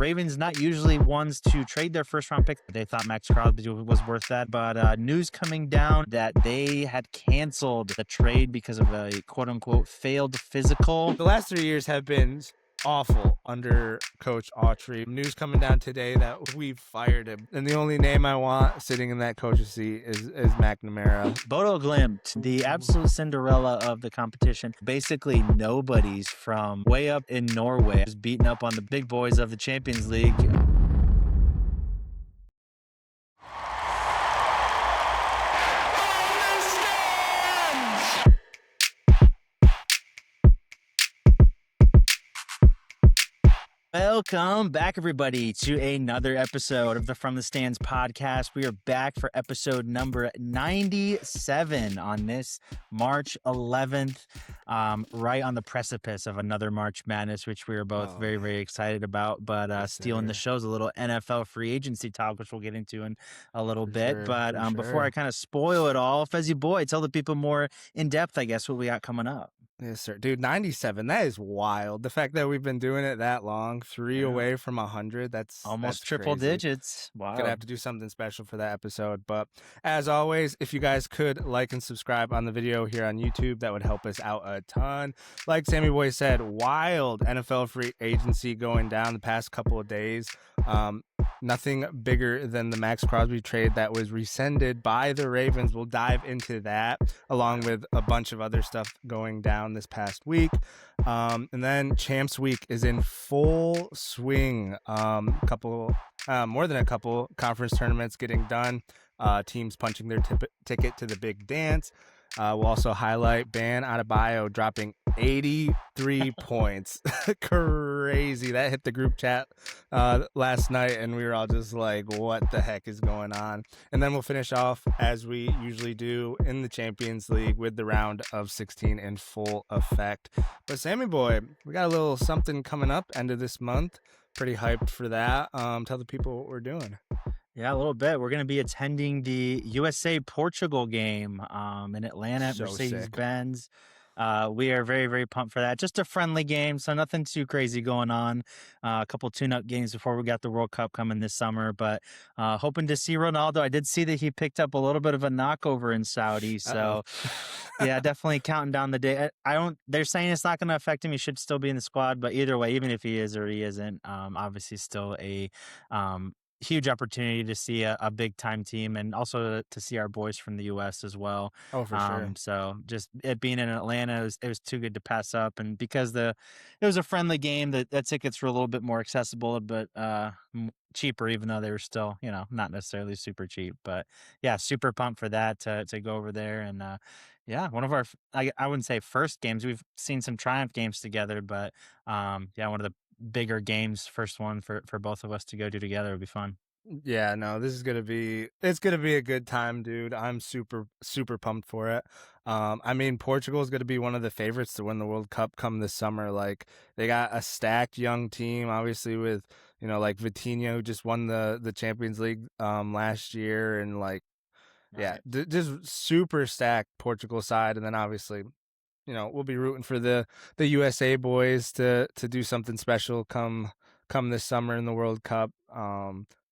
Ravens not usually ones to trade their first round pick. They thought Max Crosby was worth that, but news coming down that they had canceled the trade because of a quote unquote failed physical. The last 3 years have been awful under Coach Autry. News coming down today that we fired him, and the only name I want sitting in that coach's seat is McNamara. Bodo Glimt, the absolute Cinderella of the competition. Basically, nobody's from way up in Norway is beating up on the big boys of the Champions League. Welcome back, everybody, to another episode of the From the Stands podcast. We are back for episode number 97 on this March 11th, right on the precipice of another March Madness, which we are both very, very excited about. But stealing the show's a little NFL free agency talk, which we'll get into in a little bit. Before I kind of spoil it all, Fezzy Boy, tell the people more in depth, I guess, what we got coming up. Yes, sir. Dude, 97, that is wild. The fact that we've been doing it that long, three away from 100, that's almost triple digits. Wow. Gonna have to do something special for that episode. But as always, if you guys could like and subscribe on the video here on YouTube, that would help us out a ton. Like Sammy Boy said, wild NFL free agency going down the past couple of days. Nothing bigger than the Max Crosby trade that was rescinded by the Ravens. We'll dive into that along with a bunch of other stuff going down this past week. And then Champs Week is in full swing. More than a couple conference tournaments getting done. Teams punching their ticket to the big dance. We'll also highlight Adebayo dropping 83 points. Crazy. That hit the group chat last night, and we were all just like, what the heck is going on? And then we'll finish off, as we usually do, in the Champions League with the round of 16 in full effect. But Sammy Boy, we got a little something coming up end of this month. Pretty hyped for that. Tell the people what we're doing. Yeah, a little bit. We're going to be attending the USA-Portugal game in Atlanta at Mercedes-Benz. We are very, very pumped for that. Just a friendly game, so nothing too crazy going on. A couple tune-up games before we got the World Cup coming this summer, but hoping to see Ronaldo. I did see that he picked up a little bit of a knockover in Saudi, so yeah, definitely counting down the day. They're saying it's not going to affect him. He should still be in the squad, but either way, even if he is or he isn't, obviously still a huge opportunity to see a big time team and also to see our boys from the U.S. as well. Oh, for sure. So just it being in Atlanta, it was too good to pass up. And because it was a friendly game, the tickets were a little bit more accessible, but cheaper, even though they were still, not necessarily super cheap. But yeah, super pumped for that to go over there. And one of our, I wouldn't say first games. We've seen some Triumph games together, but one of the bigger games, first one for both of us to go do together would be fun. Yeah, no, it's gonna be a good time, dude. I'm super pumped for it. Portugal is gonna be one of the favorites to win the World Cup come this summer. Like, they got a stacked young team, obviously with like Vitinha, who just won the Champions League last year, and just super stacked Portugal side, and then obviously, we'll be rooting for the USA boys to do something special come this summer in the World Cup.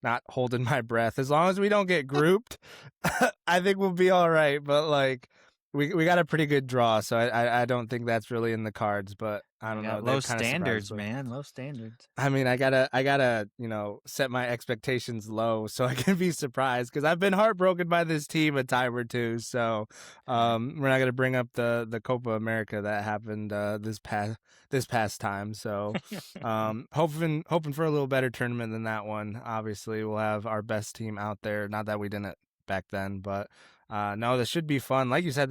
Not holding my breath. As long as we don't get grouped, I think we'll be all right. But we got a pretty good draw, so I don't think that's really in the cards. But I don't know. Low standards, man. Low standards. I gotta set my expectations low so I can be surprised, because I've been heartbroken by this team a time or two. So we're not gonna bring up the Copa America that happened this past time. So hoping for a little better tournament than that one. Obviously, we'll have our best team out there. Not that we didn't back then, but no, this should be fun. Like you said,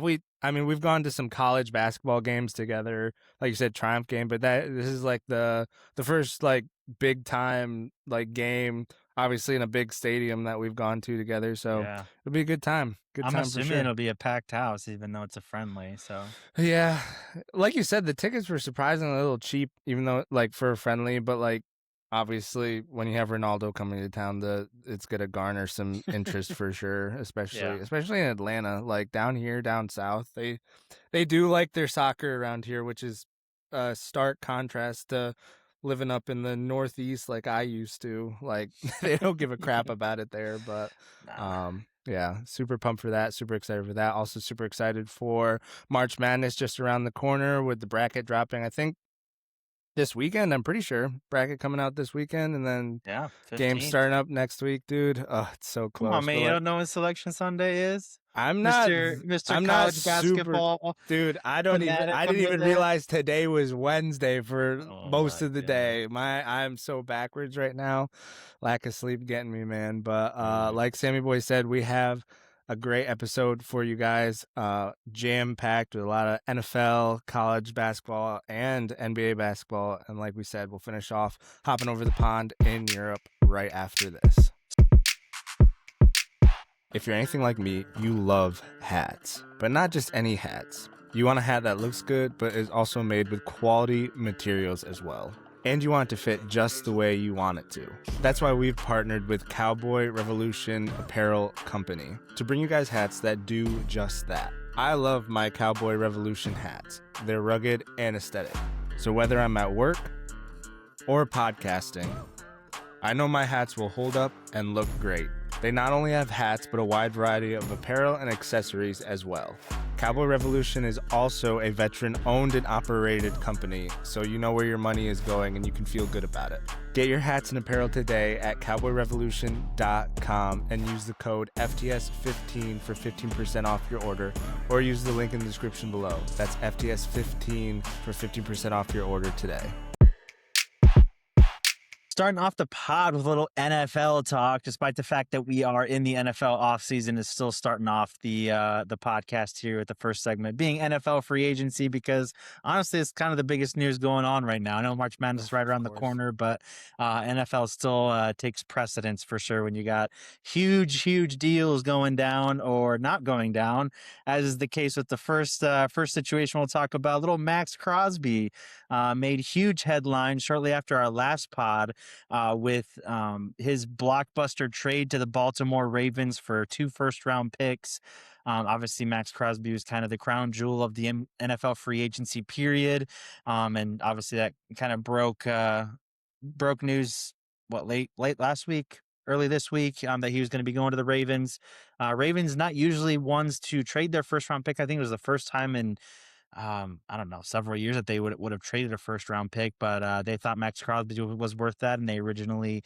we've gone to some college basketball games together, like you said, Triumph game, but this is like the first big time game, obviously in a big stadium, that we've gone to together. So it'll be a good time. I'm assuming it'll be a packed house, even though it's a friendly. So yeah, like you said, the tickets were surprisingly a little cheap, even though for a friendly, but obviously, when you have Ronaldo coming to town, it's gonna garner some interest for sure, especially in Atlanta. Like down south, they do like their soccer around here, which is a stark contrast to living up in the Northeast like I used to. Like they don't give a crap about it there, but Nah. yeah, super pumped for that. Super excited for that. Also super excited for March Madness just around the corner with the bracket dropping, I think this weekend. I'm pretty sure bracket coming out this weekend, and then Yeah, games 15th. starting up next week, dude. Oh, it's so Come on, close. man. But You like, don't know when Selection Sunday is? I'm not Mr. I'm not College super basketball dude, I fanatic didn't comes in even there. realize today was Wednesday for Oh most my of the god. day. I'm so backwards right now. Lack of sleep getting me, man. But Dude. like Sammy Boy said, we have a great episode for you guys. Jam packed with a lot of NFL, college basketball, and NBA basketball. And like we said, we'll finish off hopping over the pond in Europe right after this. If you're anything like me, you love hats, but not just any hats. You want a hat that looks good, but is also made with quality materials as well. And you want it to fit just the way you want it to. That's why we've partnered with Cowboy Revolution Apparel Company to bring you guys hats that do just that. I love my Cowboy Revolution hats. They're rugged and aesthetic. So whether I'm at work or podcasting, I know my hats will hold up and look great. They not only have hats, but a wide variety of apparel and accessories as well. Cowboy Revolution is also a veteran-owned and operated company, so you know where your money is going and you can feel good about it. Get your hats and apparel today at cowboyrevolution.com and use the code FTS15 for 15% off your order, or use the link in the description below. That's FTS15 for 15% off your order today. Starting off the pod with a little NFL talk, despite the fact that we are in the NFL offseason, is still starting off the podcast here with the first segment being NFL free agency, because honestly, it's kind of the biggest news going on right now. I know March Madness is right around the corner, but NFL still takes precedence for sure when you got huge deals going down or not going down, as is the case with the first situation we'll talk about. Little Max Crosby made huge headlines shortly after our last pod, with his blockbuster trade to the Baltimore Ravens for 2 first-round picks. Obviously, Max Crosby was kind of the crown jewel of the NFL free agency period, and obviously that kind of broke news late last week, early this week, that he was going to be going to the Ravens. Ravens not usually ones to trade their first-round pick. I think it was the first time in I don't know, several years that they would have traded a first round pick, but they thought Max Crosby was worth that, and they originally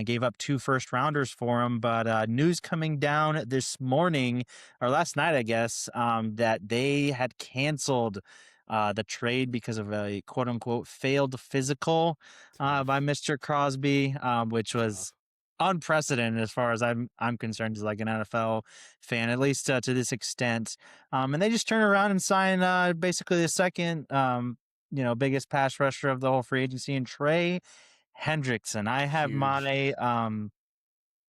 gave up 2 first rounders for him. But news coming down this morning, or last night, I guess, that they had canceled the trade because of a quote unquote failed physical by Mr. Crosby, which was unprecedented as far as I'm concerned, as like an NFL fan, at least to this extent. And they just turn around and sign basically the second biggest pass rusher of the whole free agency, in Trey Hendrickson. I have my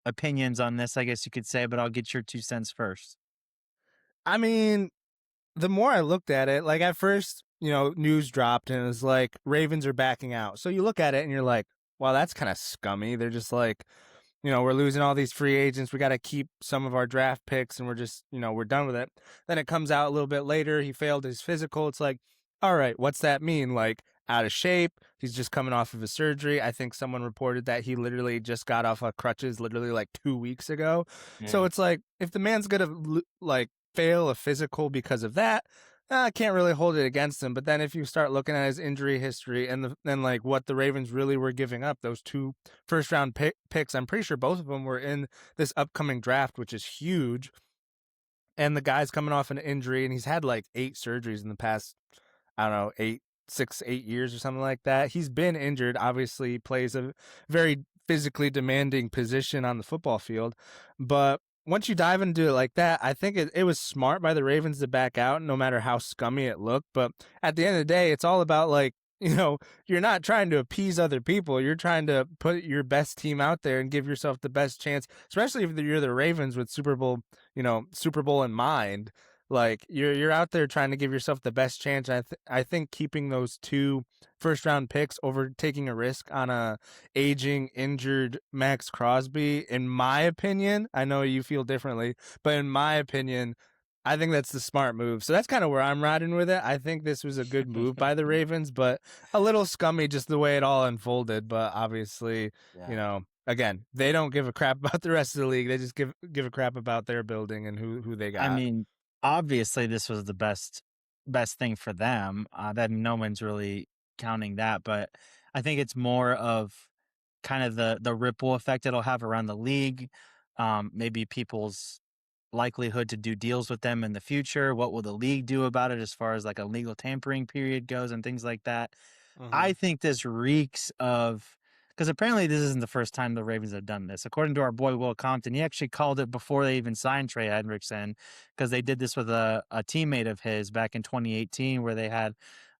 opinions on this, I guess you could say, but I'll get your 2 cents first. I mean, the more I looked at it, like at first, news dropped and it was like Ravens are backing out. So you look at it and you're like, wow, that's kind of scummy. They're just like, we're losing all these free agents. We got to keep some of our draft picks and we're just, we're done with it. Then it comes out a little bit later. He failed his physical. It's like, all right, what's that mean? Like out of shape. He's just coming off of a surgery. I think someone reported that he literally just got off of crutches literally like 2 weeks ago. Yeah. So it's like, if the man's going to like fail a physical because of that, I can't really hold it against him. But then if you start looking at his injury history and like what the Ravens really were giving up, those 2 first-round picks, I'm pretty sure both of them were in this upcoming draft, which is huge. And the guy's coming off an injury, and he's had like 8 surgeries in the past, I don't know, 8 years or something like that. He's been injured. Obviously, he plays a very physically demanding position on the football field. But once you dive into it like that, I think it was smart by the Ravens to back out, no matter how scummy it looked. But at the end of the day, it's all about like, you're not trying to appease other people. You're trying to put your best team out there and give yourself the best chance, especially if you're the Ravens with Super Bowl in mind. Like you're out there trying to give yourself the best chance. I think keeping those 2 first-round picks over taking a risk on a aging, injured Max Crosby, in my opinion, I know you feel differently, but in my opinion, I think that's the smart move. So that's kind of where I'm riding with it. I think this was a good move by the Ravens, but a little scummy just the way it all unfolded. But obviously, again, they don't give a crap about the rest of the league. They just give a crap about their building and who they got. I mean, obviously, this was the best thing for them. That no one's really counting that, but I think it's more of kind of the ripple effect it'll have around the league. Maybe people's likelihood to do deals with them in the future. What will the league do about it as far as like a legal tampering period goes and things like that? I think this reeks of, because apparently this isn't the first time the Ravens have done this. According to our boy Will Compton, he actually called it before they even signed Trey Hendrickson, because they did this with a teammate of his back in 2018 where they had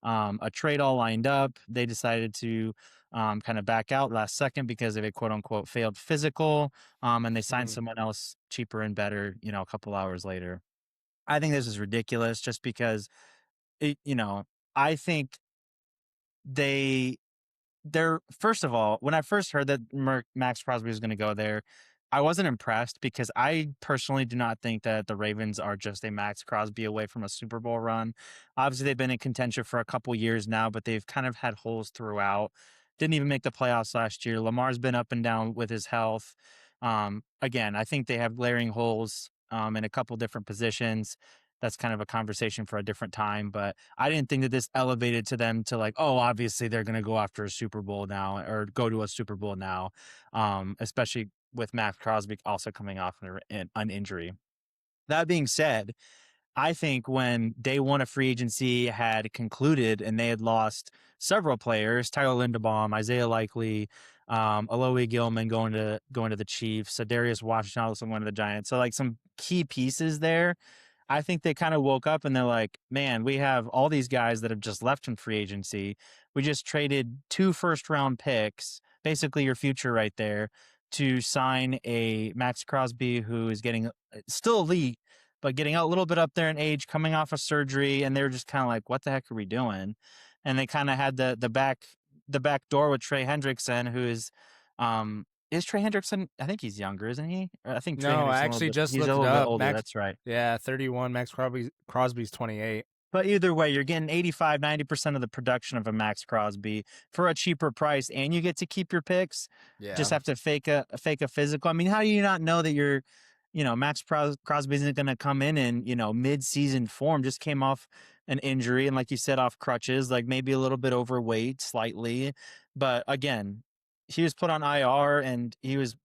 a trade all lined up. They decided to kind of back out last second because of a quote unquote failed physical, and they signed someone else cheaper and better, a couple hours later. I think this is ridiculous just because, I think they're first of all, when I first heard that Max Crosby was going to go there, I wasn't impressed because I personally do not think that the Ravens are just a Max Crosby away from a Super Bowl run. Obviously, they've been in contention for a couple years now, but they've kind of had holes throughout. Didn't even make the playoffs last year. Lamar's been up and down with his health. Again, I think they have glaring holes in a couple different positions. That's kind of a conversation for a different time, but I didn't think that this elevated to them to like, oh, obviously they're going to go after a Super Bowl now or go to a Super Bowl now, especially with Max Crosby also coming off an injury. That being said, I think when day one of free agency had concluded and they had lost several players, Tyler Linderbaum, Isaiah Likely, Aloe Gilman going to the Chiefs, Darius Washington also going to the Giants. So like some key pieces there. I think they kind of woke up and they're like, man, we have all these guys that have just left in free agency. We just traded 2 first-round picks, basically your future right there, to sign a Max Crosby who is getting still elite, but getting a little bit up there in age, coming off of surgery, and they're just kind of like, what the heck are we doing? And they kind of had the back door with Trey Hendrickson, who is Trey Hendrickson? I think he's younger, isn't he? I think Trey No, I Hendrickson actually just he's looked a it little bit up. older. Max, That's right. Yeah, 31. Max Crosby's 28. But either way, you're getting 85, 90% of the production of a Max Crosby for a cheaper price, and you get to keep your picks. Yeah. Just have to fake a physical. I mean, how do you not know that Max Crosby isn't going to come in mid-season form? Just came off an injury, and like you said, off crutches, like maybe a little bit overweight, slightly. But again, he was put on IR, and he was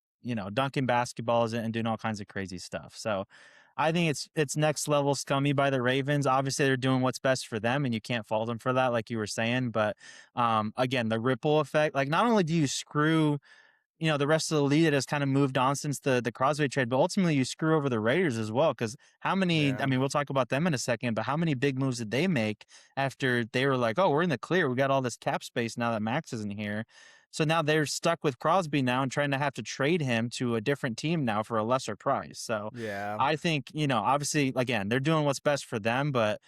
dunking basketballs and doing all kinds of crazy stuff. So I think it's next level scummy by the Ravens. Obviously, they're doing what's best for them, and you can't fault them for that, like you were saying. But again, the ripple effect, like not only do you screw the rest of the league that has kind of moved on since the Crosby trade, but ultimately you screw over the Raiders as well. Because how many, I mean, we'll talk about them in a second, but how many big moves did they make after they were like, oh, we're in the clear. We got all this cap space now that Max isn't here. So now they're stuck with Crosby now and trying to have to trade him to a different team now for a lesser price. So yeah, I think, obviously, again, they're doing what's best for them, but,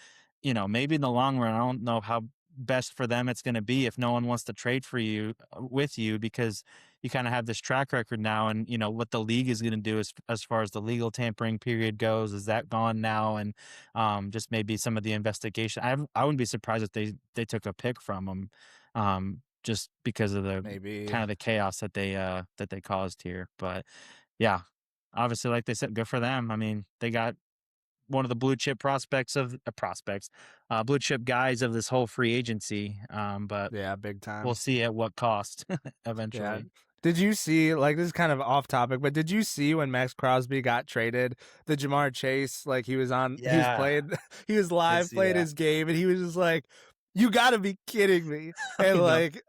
maybe in the long run, I don't know how best for them it's going to be if no one wants to trade for you with you, because you kind of have this track record now, and what the league is going to do as far as the legal tampering period goes, is that gone now? And just maybe some of the investigation, I wouldn't be surprised if they took a pick from them, just because of the kind of the chaos that they caused here. But yeah, obviously, like they said, good for them. I mean, they got one of the blue chip blue chip guys of this whole free agency. But yeah, big time. We'll see at what cost eventually. Yeah. Did you see, like, this is kind of off topic, but did you see when Max Crosby got traded, the Jamar Chase, like he was live, played his game, and he was just like, you gotta be kidding me. And like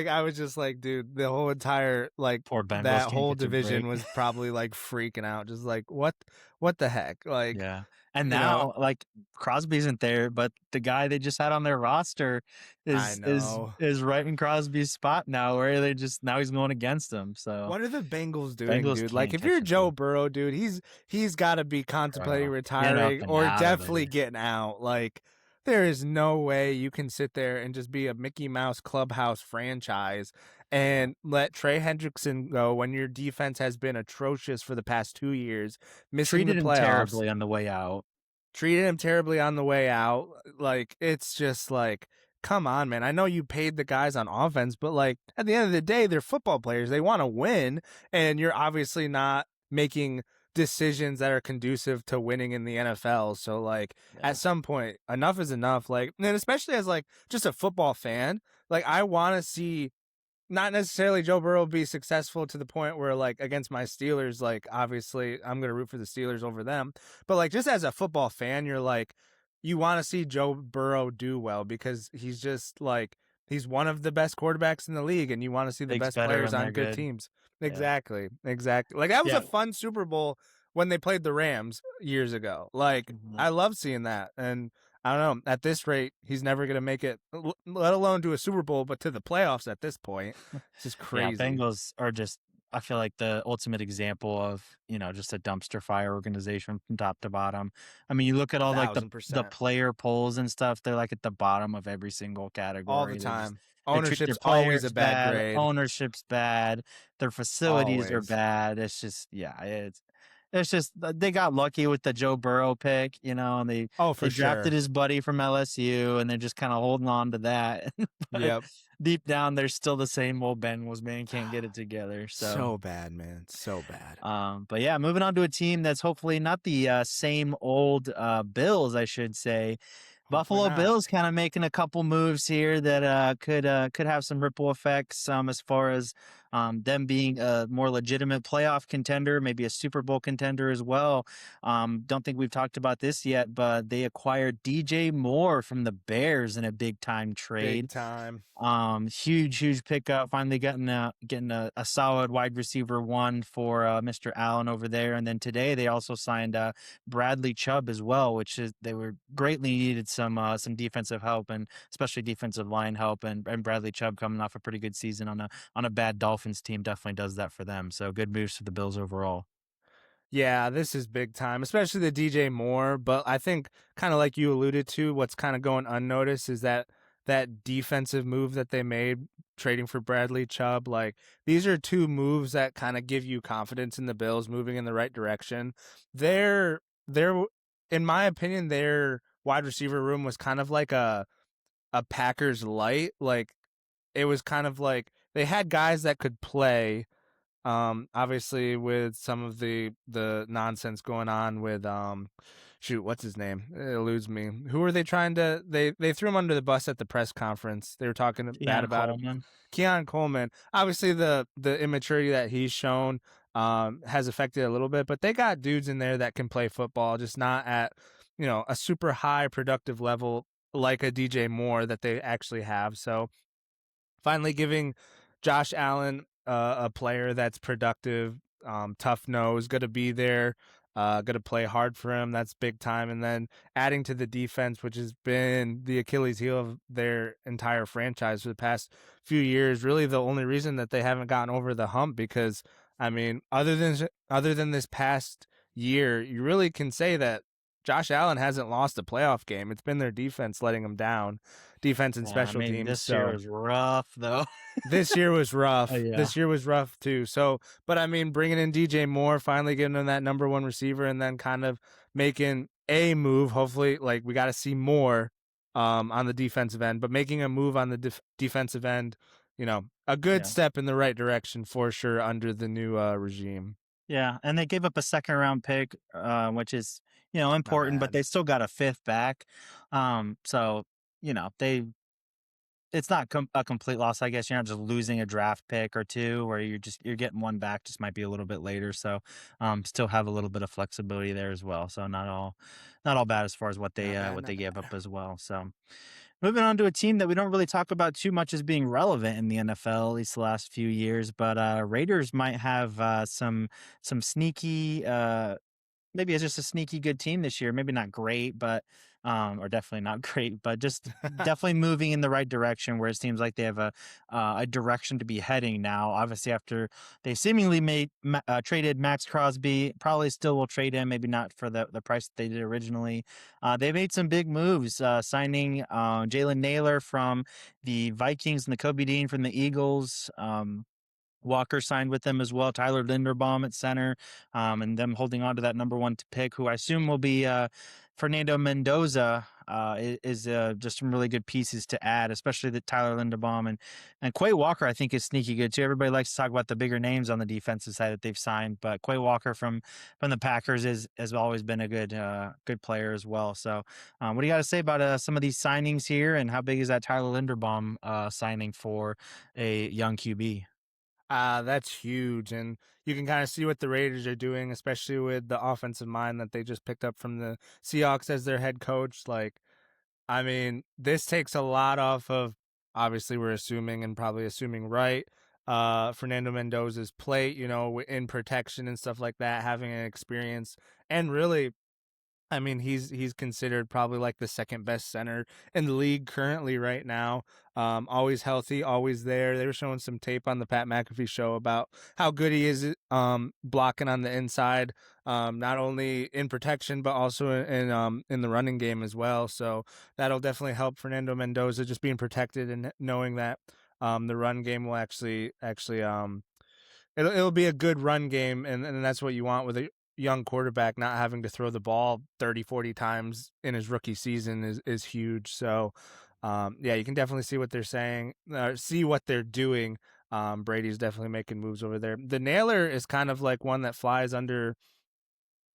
I was just like, dude, the whole entire, like, poor Bengals, that whole division was probably like freaking out, just like, what the heck? Like, yeah. And now, like, Crosby isn't there, but the guy they just had on their roster is right in Crosby's spot now, where now he's going against him. So what are the Bengals doing, dude? Like, if you're Joe Burrow, dude, he's got to be contemplating retiring or definitely getting out. Like, there is no way you can sit there and just be a Mickey Mouse clubhouse franchise and let Trey Hendrickson go when your defense has been atrocious for the past 2 years, missing the playoffs. Treated him terribly on the way out. treated him terribly on the way out. Like, it's just like, come on, man. I know you paid the guys on offense, but like at the end of the day, they're football players. They want to win, and you're obviously not making decisions that are conducive to winning in the NFL. So like at some point, enough is enough. Like, and especially as like just a football fan, like I want to see not necessarily Joe Burrow be successful to the point where like against my Steelers, like obviously I'm going to root for the Steelers over them. But like just as a football fan, you're like, you want to see Joe Burrow do well because he's just like, he's one of the best quarterbacks in the league and you want to see the League's best better players when on they're good good. teams. Yeah. Exactly. Like that was a fun Super Bowl when they played the Rams years ago. Like I love seeing that. And I don't know. At this rate, he's never going to make it, let alone to a Super Bowl, but to the playoffs at this point. It's just crazy. Yeah, Bengals are just, I feel like, the ultimate example of, just a dumpster fire organization from top to bottom. I mean, you look at all like the player polls and stuff, they're like at the bottom of every single category. All the time. They treat their Ownership's always a bad grade. Ownership's bad. Their facilities are bad. It's just, it's just they got lucky with the Joe Burrow pick, and they drafted his buddy from LSU, and they're just kind of holding on to that. But deep down, they're still the same old Bengals, man. Can't get it together. So bad, man. So bad. But yeah, moving on to a team that's hopefully not the same old Bills, I should say. Buffalo Bills kind of making a couple moves here that could have some ripple effects as far as them being a more legitimate playoff contender, maybe a Super Bowl contender as well. Don't think we've talked about this yet, but they acquired DJ Moore from the Bears in a big time trade. Big time. Huge pickup. Finally getting a solid wide receiver one for Mr. Allen over there. And then today they also signed Bradley Chubb as well, which is they were greatly needed some defensive help and especially defensive line help. And Bradley Chubb coming off a pretty good season on a bad Dolphins team definitely does that for them. So good moves for the Bills overall. Yeah, this is big time, especially the DJ Moore. But I think kind of like you alluded to, what's kind of going unnoticed is that defensive move that they made trading for Bradley Chubb. Like these are two moves that kind of give you confidence in the Bills moving in the right direction. They're in my opinion, their wide receiver room was kind of like a Packers light. Like it was kind of like they had guys that could play. Obviously with some of the nonsense going on with what's his name? It eludes me. Who are they trying to they threw him under the bus at the press conference. They were talking bad about him. Keon Coleman. Obviously the immaturity that he's shown has affected a little bit, but they got dudes in there that can play football, just not at, a super high productive level like a DJ Moore that they actually have. So finally giving Josh Allen a player that's productive, tough nose, going to be there, going to play hard for him. That's big time. And then adding to the defense, which has been the Achilles heel of their entire franchise for the past few years. Really the only reason that they haven't gotten over the hump, because I mean, other than this past year, you really can say that Josh Allen hasn't lost a playoff game. It's been their defense letting them down. Defense and special teams. This year was rough, though. This year was rough. Yeah. This year was rough, too. So, but I mean, bringing in DJ Moore, finally giving him that number one receiver, and then kind of making a move. Hopefully, like, we got to see more on the defensive end, but making a move on the defensive end, a good step in the right direction for sure under the new regime. Yeah, and they gave up a second round pick, which is, important, but they still got a fifth back. So, it's not a complete loss, I guess. You're not just losing a draft pick or two, where you're getting one back, just might be a little bit later. So, still have a little bit of flexibility there as well. So not all bad as far as what they gave up as well. So moving on to a team that we don't really talk about too much as being relevant in the NFL, at least the last few years, but Raiders might have some sneaky. Maybe it's just a sneaky good team this year. Maybe not great, but or definitely not great, but just definitely moving in the right direction, where it seems like they have a direction to be heading now. Obviously, after they seemingly traded Max Crosby, probably still will trade him, maybe not for the price that they did originally. They made some big moves, signing Jalen Naylor from the Vikings and the Kobe Dean from the Eagles. Walker signed with them as well. Tyler Linderbaum at center, and them holding on to that number one pick, who I assume will be Fernando Mendoza is just some really good pieces to add, especially the Tyler Linderbaum and Quay Walker. I think is sneaky good too. Everybody likes to talk about the bigger names on the defensive side that they've signed, but Quay Walker from the Packers has always been a good player as well. So, what do you got to say about some of these signings here, and how big is that Tyler Linderbaum signing for a young QB? That's huge. And you can kind of see what the Raiders are doing, especially with the offensive mind that they just picked up from the Seahawks as their head coach. Like, I mean, this takes a lot off of, obviously, we're assuming and probably assuming right, Fernando Mendoza's plate, in protection and stuff like that, having an experience. And really, I mean, he's considered probably like the second best center in the league currently right now. Always healthy, always there. They were showing some tape on the Pat McAfee show about how good he is blocking on the inside, not only in protection but also in the running game as well. So that'll definitely help Fernando Mendoza just being protected and knowing that the run game will actually it'll be a good run game, and that's what you want with a young quarterback. Not having to throw the ball 30, 40 times in his rookie season is huge. So, yeah, you can definitely see what they're saying, see what they're doing. Brady's definitely making moves over there. The nailer is kind of like one that flies under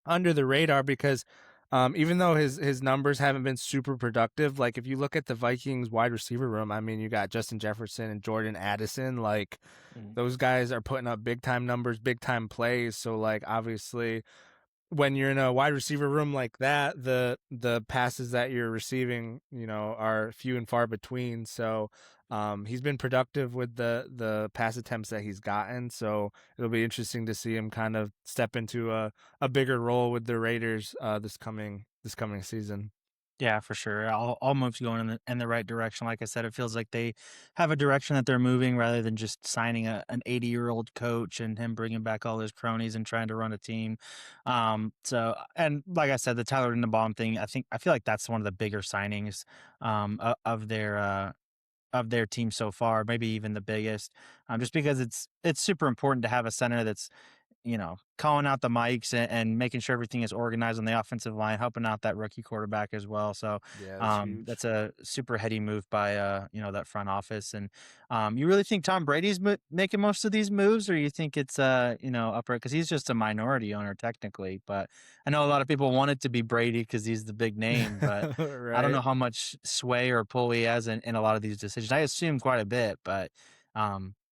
the radar because even though his numbers haven't been super productive, like if you look at the Vikings wide receiver room, I mean, you got Justin Jefferson and Jordan Addison, like those guys are putting up big time numbers, big time plays. So like obviously when you're in a wide receiver room like that, the passes that you're receiving, are few and far between. So he's been productive with the pass attempts that he's gotten. So it'll be interesting to see him kind of step into a bigger role with the Raiders this coming season. Yeah, for sure. All moves going in the right direction. Like I said, it feels like they have a direction that they're moving rather than just signing an 80-year-old coach and him bringing back all his cronies and trying to run a team. So, and like I said, the Tyler Linderbaum thing, I feel like that's one of the bigger signings of their team so far, maybe even the biggest. Just because it's super important to have a center that's calling out the mics and making sure everything is organized on the offensive line, helping out that rookie quarterback as well. So, Yeah, that's huge. that's a super heady move by, that front office. And, you really think Tom Brady's making most of these moves, or you think it's, upper, cause he's just a minority owner technically, but I know a lot of people want it to be Brady cause he's the big name, but I don't know Right. how much sway or pull he has in a lot of these decisions. I assume quite a bit, but,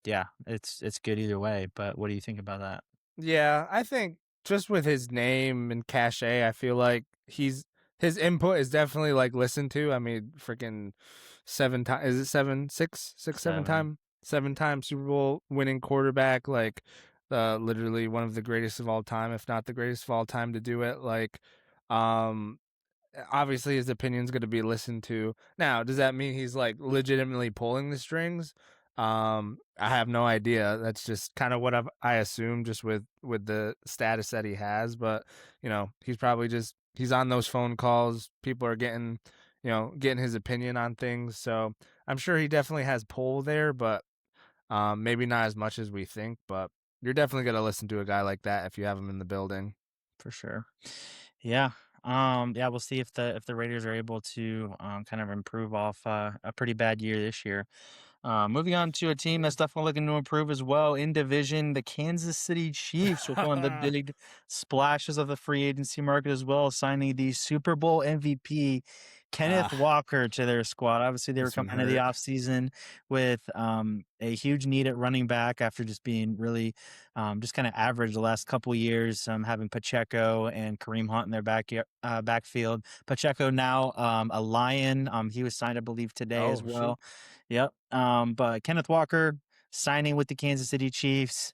yeah, it's good either way. But what do you think about that? Yeah, I think just with his name and cachet, I feel like his input is definitely like listened to. I mean, freaking 7 times, is it seven, six, six, seven 7. time, 7 time Super Bowl winning quarterback, like literally one of the greatest of all time, if not the greatest of all time to do it. Like, um, obviously his opinion's going to be listened to. Now, does that mean he's like legitimately pulling the strings? I have no idea. That's just kind of what I assume just with the status that he has, but he's probably just he's on those phone calls. People are getting his opinion on things. So, I'm sure he definitely has pull there, but maybe not as much as we think, but you're definitely going to listen to a guy like that if you have him in the building. For sure. Yeah. Yeah, we'll see if the Raiders are able to kind of improve off a pretty bad year this year. Moving on to a team that's definitely looking to improve as well in division, the Kansas City Chiefs with one of the big splashes of the free agency market as well, signing the Super Bowl MVP Kenneth Walker to their squad. Obviously, they were This one coming into the hurt. offseason with a huge need at running back after just being really just kind of average the last couple years, having Pacheco and Kareem Hunt in their backfield. Pacheco now a Lion. He was signed, I believe, today as Oh shoot. well. Yep. But Kenneth Walker signing with the Kansas City Chiefs,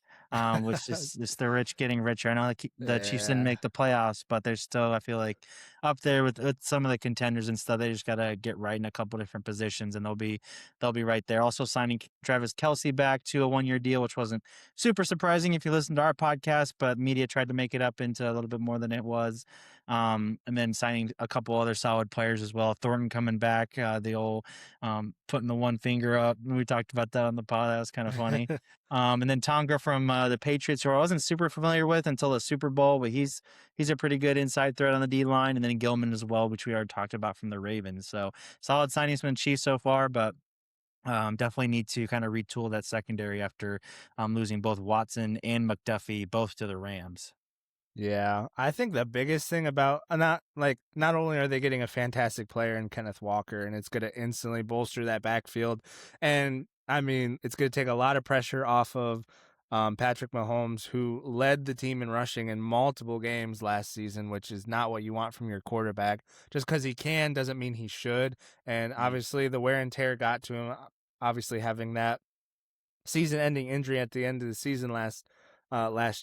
which is the rich getting richer. I know the Chiefs didn't Yeah. make the playoffs, but they're still, I feel like, up there with some of the contenders and stuff. They just gotta get right in a couple different positions, and they'll be right there. Also signing Travis Kelce back to a 1-year deal, which wasn't super surprising if you listen to our podcast, but media tried to make it up into a little bit more than it was. And then signing a couple other solid players as well. Thornton coming back, the old putting the one finger up. We talked about that on the pod. That was kind of funny. And then Tonga from the Patriots, who I wasn't super familiar with until the Super Bowl, but he's a pretty good inside threat on the D line. And then Gilman as well, which we already talked about from the Ravens. So solid signings from the Chiefs so far, but definitely need to kind of retool that secondary after losing both Watson and McDuffie both to the Rams. Yeah, I think the biggest thing about not only are they getting a fantastic player in Kenneth Walker, and it's going to instantly bolster that backfield, and I mean it's going to take a lot of pressure off of Patrick Mahomes, who led the team in rushing in multiple games last season, which is not what you want from your quarterback. Just because he can doesn't mean he should, and obviously the wear and tear got to him. Obviously having that season-ending injury at the end of the season last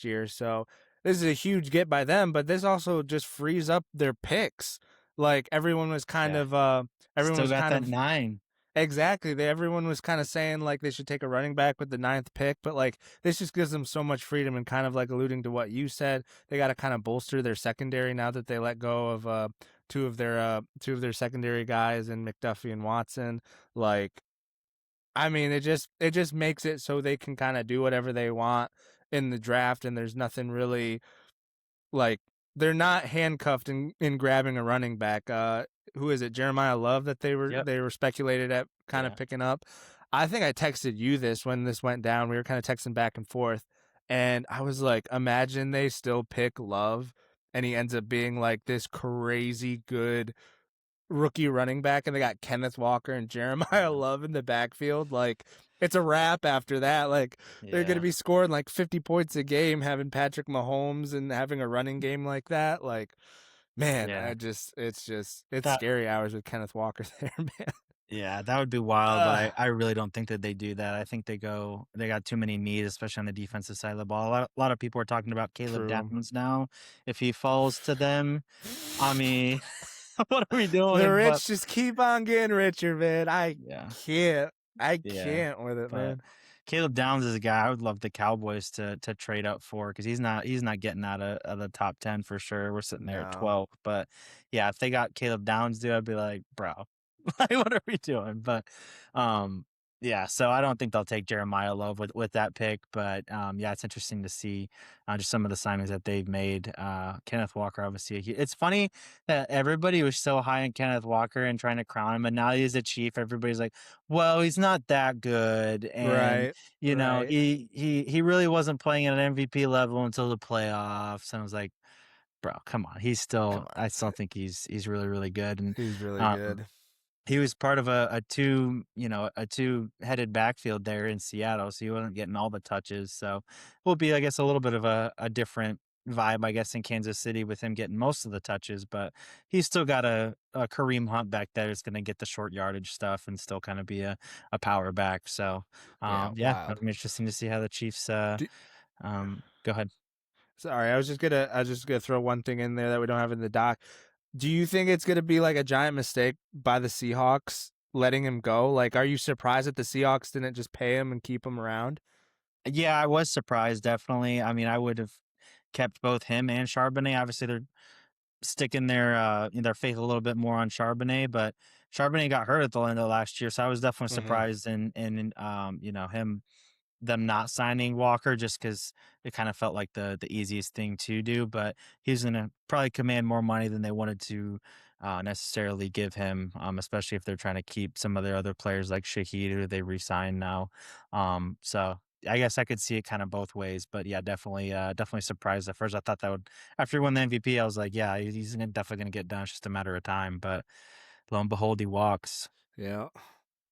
year, so this is a huge get by them, but this also just frees up their picks. Like everyone was kind of Still got that 9. Exactly. Everyone was kind of saying like they should take a running back with the 9th pick, but like this just gives them so much freedom, and kind of like alluding to what you said, they got to kind of bolster their secondary now that they let go of two of their secondary guys in McDuffie and Watson. Like, I mean, it just makes it so they can kind of do whatever they want in the draft, and there's nothing really like they're not handcuffed in grabbing a running back. Who is it? Jeremiah Love that they were speculated at kind of picking up. I think I texted you this when this went down. We were kind of texting back and forth, and I was like, imagine they still pick Love, and he ends up being like this crazy good rookie running back, and they got Kenneth Walker and Jeremiah Love in the backfield. Like, it's a wrap after that. Like, they're going to be scoring like 50 points a game, having Patrick Mahomes and having a running game like that. Like, man, it's scary hours with Kenneth Walker there, man. Yeah, that would be wild, but I really don't think that they do that. I think they got too many needs, especially on the defensive side of the ball. A lot of people are talking about Caleb Downs now. If he falls to them, I mean, what are we doing? The rich just keep on getting richer, man. I can't with it, man. Caleb Downs is a guy I would love the Cowboys to trade up for, because he's not getting out of the top 10 for sure. We're sitting there at 12, but yeah, if they got Caleb Downs, dude, I'd be like, bro, like, what are we doing? But yeah, so I don't think they'll take Jeremiah Love with that pick, but yeah, it's interesting to see just some of the signings that they've made. Kenneth Walker, obviously, it's funny that everybody was so high on Kenneth Walker and trying to crown him, and now he's a Chief. Everybody's like, well, he's not that good, and you know, he really wasn't playing at an MVP level until the playoffs. And I was like, bro, come on, I still think he's really, really good, and he's really good. He was part of a two-headed backfield there in Seattle, so he wasn't getting all the touches. So will be, I guess, a little bit of a different vibe, I guess, in Kansas City with him getting most of the touches, but he's still got a Kareem Hunt back there that's going to get the short yardage stuff and still kind of be a power back. So it'll be interesting to see how the Chiefs go ahead. Sorry, I was just gonna throw one thing in there that we don't have in the doc. Do you think it's going to be like a giant mistake by the Seahawks letting him go? Like, are you surprised that the Seahawks didn't just pay him and keep him around? Yeah, I was surprised, definitely. I mean, I would have kept both him and Charbonnet. Obviously, they're sticking their faith a little bit more on Charbonnet, but Charbonnet got hurt at the end of last year, so I was definitely surprised in them not signing Walker, just because it kind of felt like the easiest thing to do. But he's going to probably command more money than they wanted to necessarily give him, especially if they're trying to keep some of their other players like Shaheed, who they re-signed now. So I guess I could see it kind of both ways. But yeah, definitely surprised at first. I thought that would, after he won the MVP, I was like, yeah, he's definitely going to get done. It's just a matter of time. But lo and behold, he walks. Yeah.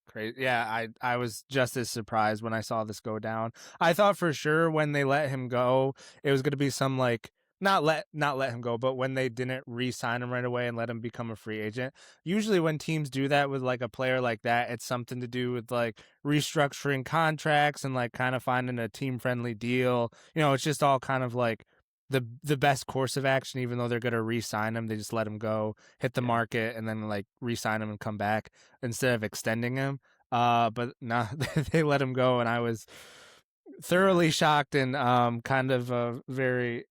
Crazy. Yeah, I was just as surprised when I saw this go down. I thought for sure when they let him go, it was going to be some like not let him go, but when they didn't re-sign him right away and let him become a free agent. Usually when teams do that with like a player like that, it's something to do with like restructuring contracts and like kind of finding a team-friendly deal. You know, it's just all kind of like the best course of action. Even though they're going to re-sign him, they just let him go, hit the market, and then like re-sign him and come back instead of extending him. But nah, they let him go, and I was thoroughly shocked and kind of very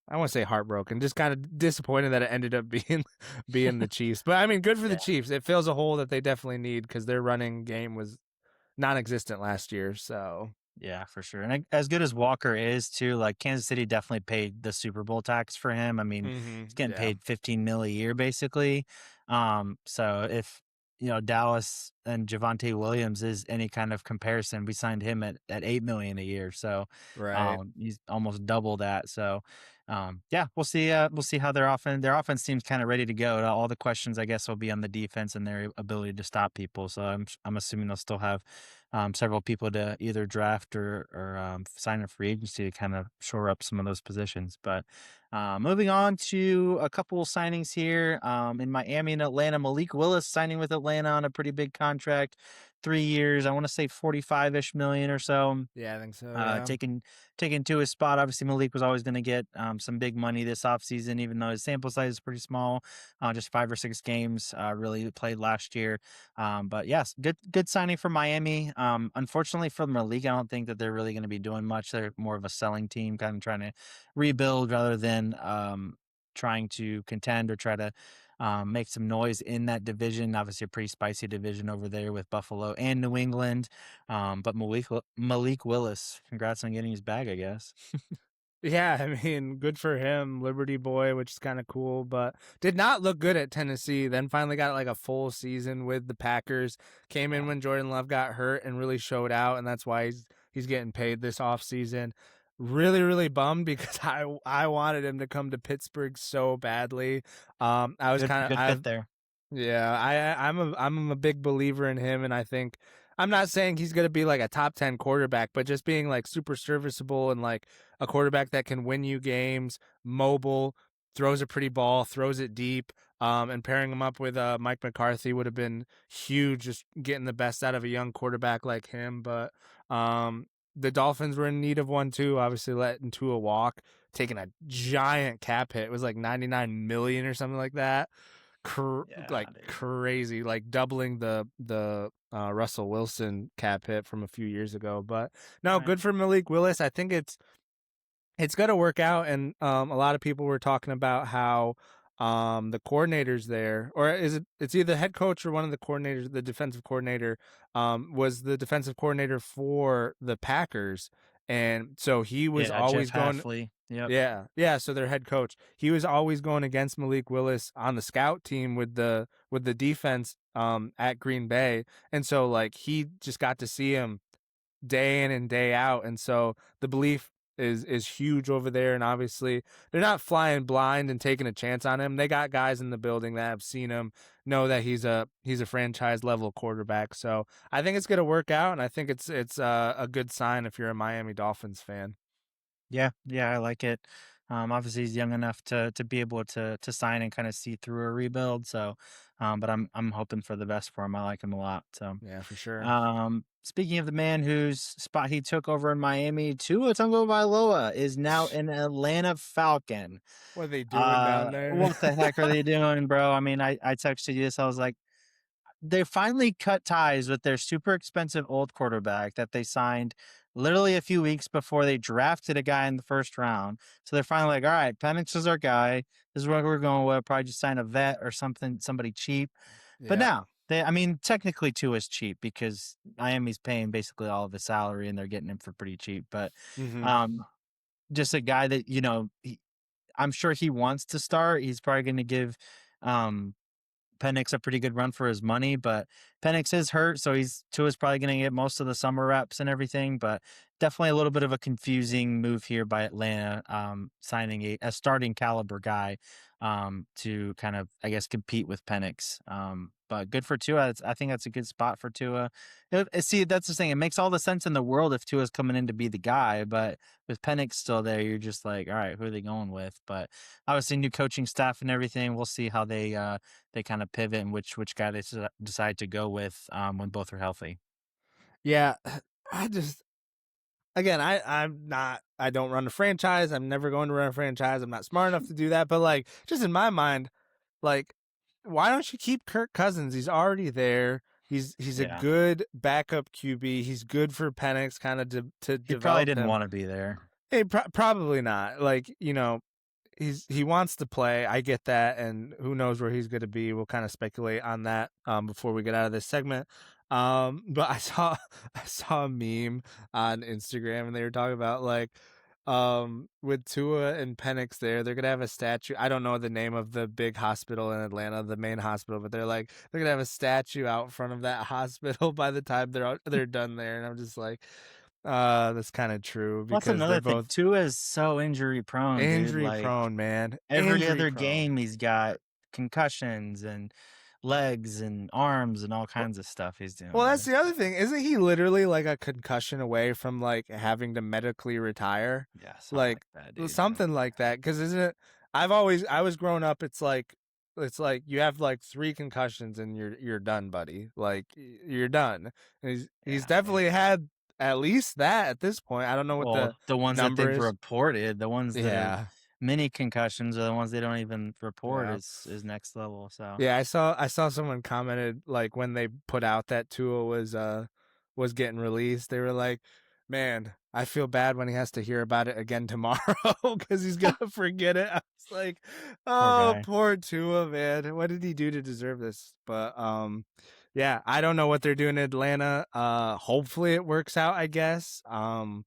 I want to say heartbroken, just kind of disappointed that it ended up being the Chiefs. But I mean, good for the Yeah. Chiefs. It fills a hole that they definitely need because their running game was non-existent last year. So Yeah, for sure. And as good as Walker is too, like Kansas City definitely paid the Super Bowl tax for him. I mean, he's getting yeah, paid 15 mil a year basically. So if Dallas and Javonte Williams is any kind of comparison, we signed him at 8 million a year. So right. he's almost double that. So yeah, we'll see how their offense seems kind of ready to go. All the questions I guess will be on the defense and their ability to stop people. So I'm assuming they'll still have several people to either draft or sign a free agency to kind of shore up some of those positions. But moving on to a couple signings here in Miami and Atlanta. Malik Willis signing with Atlanta on a pretty big contract, 3 years. I want to say 45-ish million or so. Yeah, I think so. Yeah. Taking to his spot. Obviously, Malik was always going to get some big money this offseason, even though his sample size is pretty small, just 5 or 6 games really played last year. But yes, good signing for Miami. Unfortunately for Malik, I don't think that they're really going to be doing much. They're more of a selling team, kind of trying to rebuild rather than trying to contend or try to make some noise in that division. Obviously, a pretty spicy division over there with Buffalo and New England. But Malik Willis, congrats on getting his bag, I guess. Yeah, I mean, good for him, Liberty boy, which is kind of cool, but did not look good at Tennessee. Then finally got like a full season with the Packers. Came in Yeah. when Jordan Love got hurt and really showed out, and that's why he's getting paid this offseason. Really, really bummed because I wanted him to come to Pittsburgh so badly. I was kind Good of fit there. Yeah, I'm a big believer in him, and I think I'm not saying he's gonna be like a top 10 quarterback, but just being like super serviceable and like a quarterback that can win you games, mobile, throws a pretty ball, throws it deep, and pairing him up with Mike McCarthy would have been huge, just getting the best out of a young quarterback like him. But the Dolphins were in need of one too. Obviously, letting Tua walk, taking a giant cap hit. It was like 99 million or something like that. Yeah, Like dude. crazy, like doubling the Russell Wilson cap hit from a few years ago. But no, Right. good for Malik Willis. I think it's going to work out, and a lot of people were talking about how the coordinators there, or it's either the head coach or one of the coordinators, the defensive coordinator, was the defensive coordinator for the Packers, and so he was Yeah, Jeff always going. Halfley. Yep. Yeah. So their head coach, he was always going against Malik Willis on the scout team with the defense at Green Bay, and so like he just got to see him day in and day out, and so the belief is huge over there. And obviously they're not flying blind and taking a chance on him. They got guys in the building that have seen him, know that he's a franchise level quarterback. So I think it's going to work out, and I think it's a good sign if you're a Miami Dolphins fan. Yeah, I like it. Obviously he's young enough to be able to sign and kind of see through a rebuild. So, but I'm hoping for the best for him. I like him a lot. So, Yeah, for sure. speaking of the man whose spot he took over in Miami, Tua Tagovailoa is now an Atlanta Falcon. What are they doing down there? What the heck are they doing, bro? I mean, I texted you this. I was like, they finally cut ties with their super expensive old quarterback that they signed literally a few weeks before they drafted a guy in the first round. So they're finally like, all right, Penix is our guy. This is what we're going with. Probably just sign a vet or something, somebody cheap. But Yeah. now, I mean, technically Tua is cheap because Miami's paying basically all of his salary and they're getting him for pretty cheap. But Mm-hmm. just a guy that, I'm sure he wants to start. He's probably going to give Penix a pretty good run for his money, but Penix is hurt, so Tua's probably going to get most of the summer reps and everything. But definitely a little bit of a confusing move here by Atlanta, signing a starting caliber guy to kind of, I guess, compete with Penix. But good for Tua. I think that's a good spot for Tua. See, that's the thing. It makes all the sense in the world if Tua's coming in to be the guy, but with Penix still there, you're just like, all right, who are they going with? But obviously, new coaching staff and everything. We'll see how they kind of pivot and which guy they decide to go with when both are healthy. Yeah. I just again, I don't run a franchise. I'm never going to run a franchise. I'm not smart enough to do that. But like, just in my mind, like, why don't you keep Kirk Cousins? He's already there. He's a Yeah, good backup QB. He's good for Penix kind of to he probably develop didn't him. want to be there. Hey, probably not. Like, he wants to play. I get that, and who knows where he's going to be. We'll kind of speculate on that before we get out of this segment. But I saw a meme on Instagram, and they were talking about like with Tua and Penix there, they're gonna have a statue. I don't know the name of the big hospital in Atlanta, the main hospital, but they're gonna have a statue out front of that hospital by the time they're done there. And I'm just like, that's kind of true Well, that's because they're another thing. both Tua is so injury prone, dude. injury Like prone, man. every Injury other prone. game, he's got concussions and legs and arms and all kinds of stuff he's Well, dealing that's with. the other thing. Isn't he literally like a concussion away from like having to medically retire? Yeah, something Like like that, dude. something like that. Because isn't it? I was growing up. It's like you have like 3 concussions and you're done, buddy. Like you're done. And he's Yeah. definitely had at least that at this point. I don't know what the Well, the ones that number they've is. reported, the ones that are Yeah. mini concussions, are the ones they don't even report Yeah. is next level. So Yeah, I saw someone commented like when they put out that Tua was getting released, they were like, "Man, I feel bad when he has to hear about it again tomorrow because he's gonna forget it." I was like, poor "Oh, guy. poor Tua, man. What did he do to deserve this?" But yeah, I don't know what they're doing in Atlanta. Hopefully it works out, I guess. I'm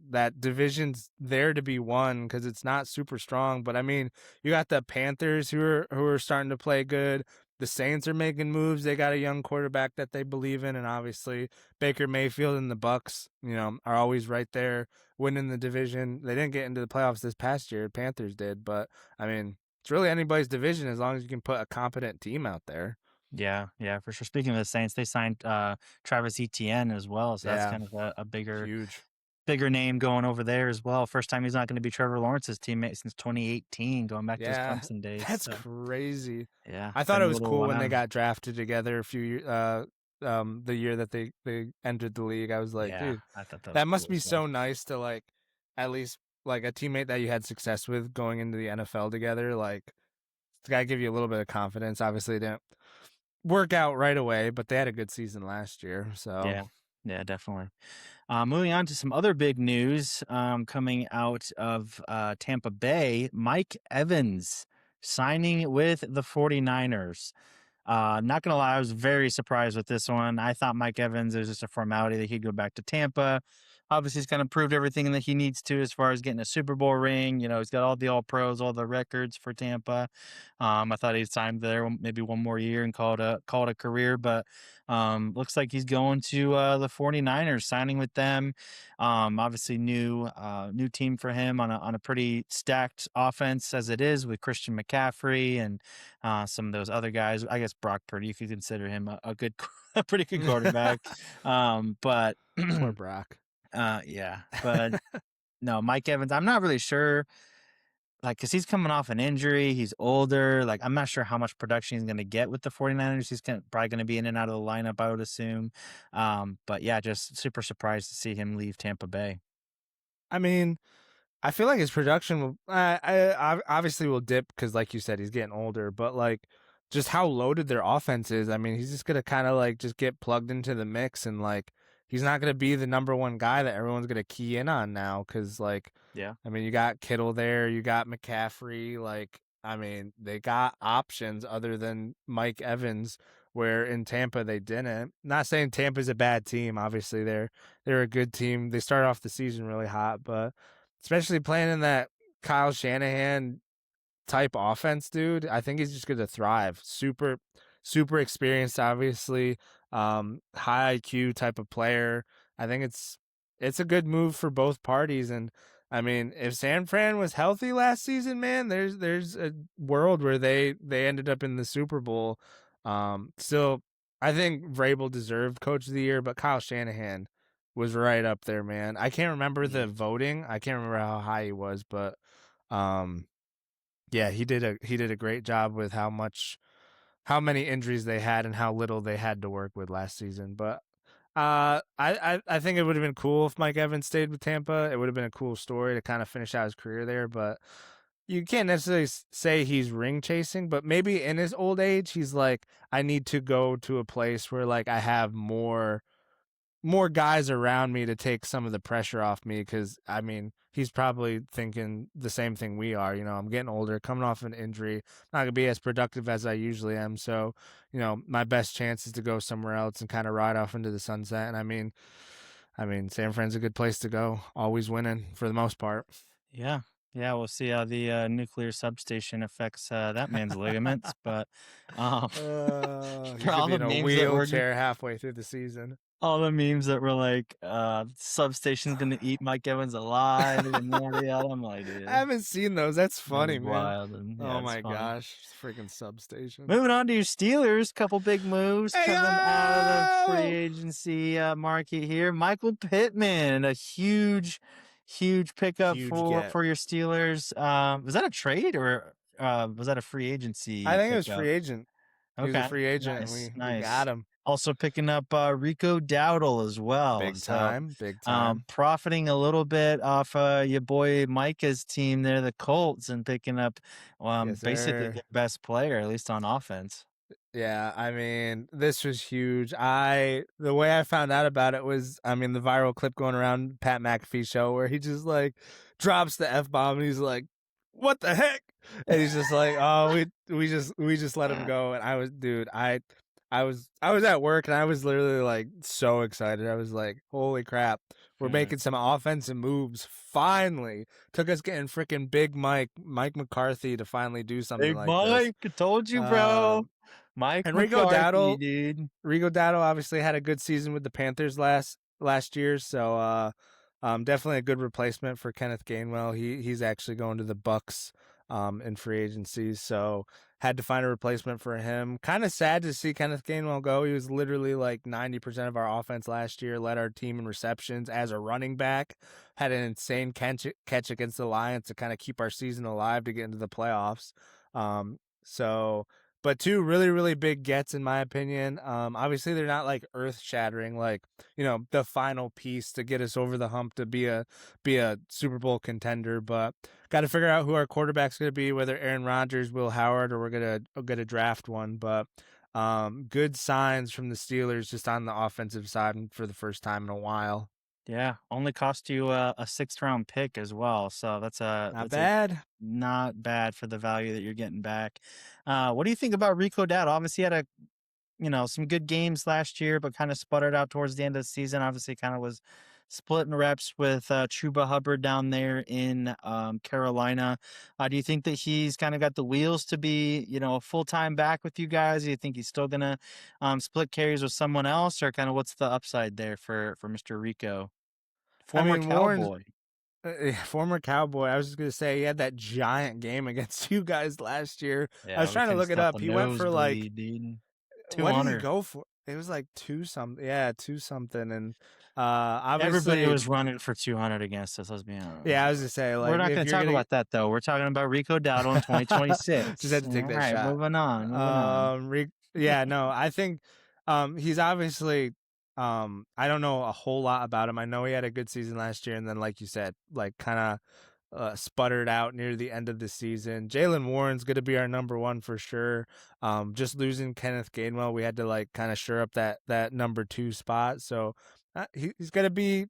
that division's there to be won because it's not super strong, but I mean you got the Panthers who are starting to play good. The Saints are making moves. They got a young quarterback that they believe in, and obviously Baker Mayfield and the Bucks, are always right there winning the division. They didn't get into the playoffs this past year. Panthers did, but I mean, it's really anybody's division as long as you can put a competent team out there. Yeah, for sure. Speaking of the Saints, they signed Travis Etienne as well, so that's Yeah, kind of a huge. bigger name going over there as well. First time he's not going to be Trevor Lawrence's teammate since 2018, going back to his Yeah, Clemson days. that's So crazy. yeah, I thought been it a was little cool when they while. got drafted together a few the year that they entered the league. I was like, Yeah, dude, I thought that was that cool must be as well. so nice to like at least like a teammate that you had success with going into the NFL together. Like it's gotta give you a little bit of confidence. Obviously it didn't work out right away, but they had a good season last year. So Yeah, definitely. Moving on to some other big news coming out of Tampa Bay. Mike Evans signing with the 49ers. Not going to lie, I was very surprised with this one. I thought Mike Evans is just a formality that he'd go back to Tampa. Obviously, he's kind of proved everything that he needs to as far as getting a Super Bowl ring. He's got all the All Pros, all the records for Tampa. I thought he'd signed there maybe one more year and call it a career, but looks like he's going to the 49ers, signing with them. Obviously, new team for him on a pretty stacked offense as it is with Christian McCaffrey and some of those other guys. I guess Brock Purdy, if you consider him a good, a pretty good quarterback. But poor Brock. yeah, but no, Mike Evans. I'm not really sure, like, because he's coming off an injury. He's older. Like, I'm not sure how much production he's going to get with the 49ers. He's probably going to be in and out of the lineup, I would assume. But yeah, just super surprised to see him leave Tampa Bay. I mean, I feel like his production will, I obviously will dip because, like you said, he's getting older. But like, just how loaded their offense is. I mean, he's just gonna kind of like just get plugged into the mix, and like, he's not gonna be the number one guy that everyone's gonna key in on now. Because like, Yeah. I mean, you got Kittle there, you got McCaffrey. Like, I mean, they got options other than Mike Evans. Where in Tampa they didn't. Not saying Tampa's a bad team. Obviously, they're a good team. They started off the season really hot, but especially playing in that Kyle Shanahan type offense, dude. I think he's just going to thrive. Super, super experienced, obviously. High IQ type of player. I think it's a good move for both parties. And I mean, if San Fran was healthy last season, man, there's a world where they ended up in the Super Bowl. Still, I think Vrabel deserved Coach of the Year, but Kyle Shanahan was right up there, man. I can't remember the voting. I can't remember how high he was, but yeah, he did a great job with how many injuries they had and how little they had to work with last season. But I think it would have been cool if Mike Evans stayed with Tampa. It would have been a cool story to kind of finish out his career there, but you can't necessarily say he's ring chasing, but maybe in his old age, he's like, I need to go to a place where like I have more more guys around me to take some of the pressure off me, because I mean he's probably thinking the same thing we are. I'm getting older, coming off an injury, not gonna be as productive as I usually am. So my best chance is to go somewhere else and kind of ride off into the sunset. And I mean, San Fran's a good place to go. Always winning for the most part. Yeah. Yeah, we'll see how the nuclear substation affects that man's ligaments. But He's for gonna all be the in a memes that wheelchair halfway through the season. were like, substation's gonna eat Mike Evans alive and yada yada. I'm like, I dude, haven't seen those. That's that's funny, man. wild. And yeah, Oh it's my funny. gosh, freaking substation. Moving on to your Steelers, couple big moves Hey coming out of the free yo! agency market here. Michael Pittman, a huge pickup Huge get. for your Steelers. Was that a trade or was that a free I agency think it was pickup? free agent. He was a Okay, free agent, and nice, we got nice. him. Also picking up Rico Dowdle as well. Big So time, big time. profiting a little bit off your boy Micah's team there, the Colts, and picking up Yes, basically sir. their best player, at least on offense. Yeah, I mean, this was huge. The way I found out about it was, I mean, the viral clip going around Pat McAfee show where he just like drops the F-bomb and he's like, "What the heck?" And he's just like, "Oh, we just let him go." And I was, dude, I was at work and I was literally like so excited. I was like, "Holy crap. We're making some offensive moves finally." Took us getting freaking Mike McCarthy to finally do something Big like this. Mike, I told you, bro. Mike And McCarthy, dude. Rico Dowdle obviously had a good season with the Panthers last year, so definitely a good replacement for Kenneth Gainwell. He's actually going to the Bucks in free agency, so had to find a replacement for him. Kind of sad to see Kenneth Gainwell go. He was literally like 90% of our offense last year, led our team in receptions as a running back, had an insane catch against the Lions to kind of keep our season alive to get into the playoffs. So but two really, really big gets in my opinion. Obviously they're not like earth shattering, like, the final piece to get us over the hump to be a Super Bowl contender, but got to figure out who our quarterback's going to be, whether Aaron Rodgers, Will Howard, or we're going to draft one. But good signs from the Steelers just on the offensive side for the first time in a while. Yeah, only cost you a sixth-round pick as well, so Not bad. not bad for the value that you're getting back. What do you think about Rico Dowdle? Obviously, had some good games last year, but kind of sputtered out towards the end of the season. Obviously, kind of was splitting reps with Chuba Hubbard down there in Carolina. Do you think that he's kind of got the wheels to be, a full-time back with you guys? Do you think he's still gonna split carries with someone else, or kind of what's the upside there for Mr. Rico? I Former mean, Warren's Cowboy. former Cowboy. I was just gonna say he had that giant game against you guys last year. I Yeah, was we trying to couldn't look it stop up. the He went for like, nosebleed, dude. what did he 200. go for? It was like two something. Yeah, two something. And Everybody obviously, was running for 200 against us. Let's be honest. yeah, I was gonna say, We're like, not if going to you're talk gonna about that, though. We're talking about Rico Dowdle in just 2026. had to All take that right, shot. moving on. Moving on. Yeah, no, I think he's obviously I don't know a whole lot about him. I know he had a good season last year, and then like you said, like kind of sputtered out near the end of the season. Jalen Warren's going to be our number one for sure. Just losing Kenneth Gainwell, we had to like kind of shore up that number two spot. So he's going to be,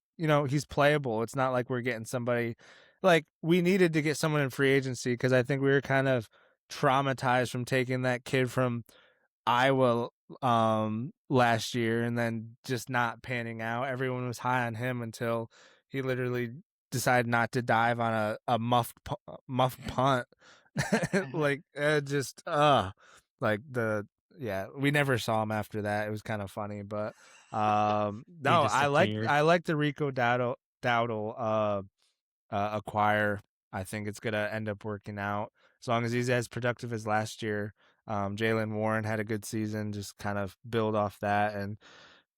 he's playable. It's not like we're getting somebody like we needed to get someone in free agency because I think we were kind of traumatized from taking that kid from Iowa last year and then just not panning out. Everyone was high on him until he literally decided not to dive on a muffed punt. Like just like the yeah, we never saw him after that. It was kind of funny, but He no, disappeared. I like the Rico Dowdle acquire. I think it's gonna end up working out as long as he's as productive as last year. Jalen Warren had a good season. Just kind of build off that, and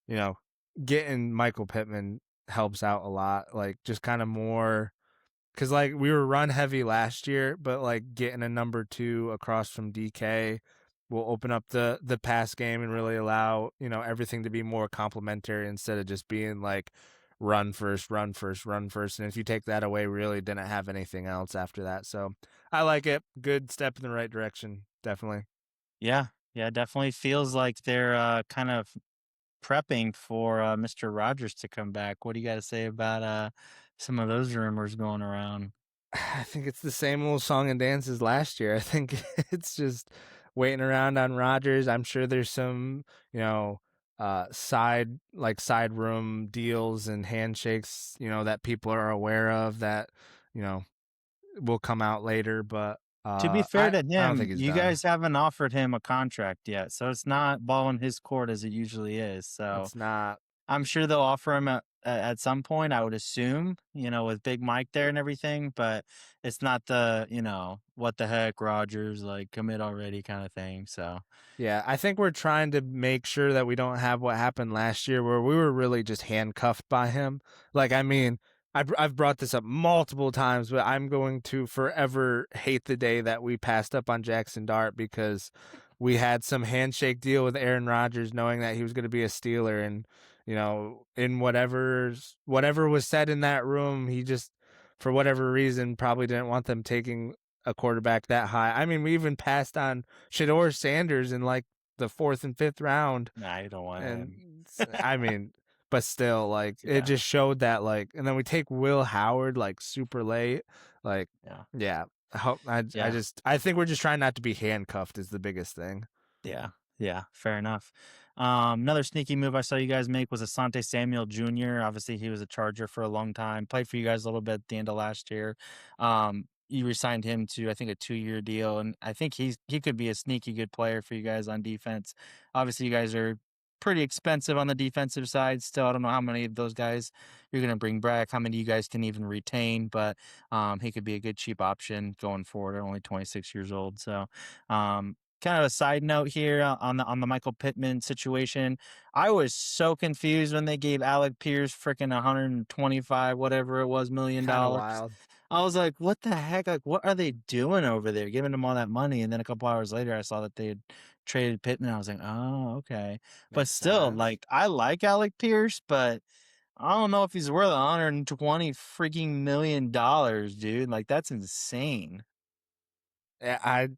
you know, getting Michael Pittman helps out a lot. Like just kind of more because like we were run heavy last year, but like getting a number two across from DK will open up the pass game and really allow everything to be more complementary instead of just being like run first, run first, run first. And if you take that away, we really didn't have anything else after that. So I like it. Good step in the right direction. Definitely. Yeah. Yeah, definitely feels like they're kind of prepping for Mr. Rogers to come back. What do you got to say about some of those rumors going around? I think it's the same old song and dance as last year. I think it's just waiting around on Rodgers. I'm sure there's some, side room deals and handshakes, that people are aware of that, you know, will come out later. But To be fair I to I don't think him, he's you done. guys haven't offered him a contract yet, so it's not ball in his court as it usually is. So It's not. I'm sure they'll offer him at some point, I would assume, with Big Mike there and everything, but it's not the, what the heck, Rogers, like commit already kind of thing. So Yeah, I think we're trying to make sure that we don't have what happened last year where we were really just handcuffed by him. Like, I mean, I've brought this up multiple times, but I'm going to forever hate the day that we passed up on Jackson Dart because we had some handshake deal with Aaron Rodgers knowing that he was going to be a Steeler. And, in whatever was said in that room, he just, for whatever reason, probably didn't want them taking a quarterback that high. I mean, we even passed on Shador Sanders in like the 4th and 5th round. nah, you don't want And him. I mean, but still, like, it Yeah, just showed that, like, and then we take Will Howard like super late. Like, yeah, yeah. I think we're just trying not to be handcuffed is the biggest thing. yeah, yeah. Fair enough. Another sneaky move I saw you guys make was Asante Samuel Jr. Obviously, he was a Charger for a long time. Played for you guys a little bit at the end of last year. You resigned him to, I think, a 2-year deal, and I think he could be a sneaky good player for you guys on defense. Obviously, you guys are pretty expensive on the defensive side. Still, I don't know how many of those guys you're going to bring back, how many you guys can even retain, but he could be a good cheap option going forward. Only 26 years old, so. Kind of a side note here on the Michael Pittman situation. I was so confused when they gave Alec Pierce freaking 125 whatever it was million Kind of dollars. wild. I was like, what the heck? Like, what are they doing over there, giving him all that money? And then a couple hours later, I saw that they had traded Pittman. I was like, oh, okay. But Makes still, sense. like, I like Alec Pierce, but I don't know if he's worth 120 freaking million dollars, dude. Like, that's insane. Yeah,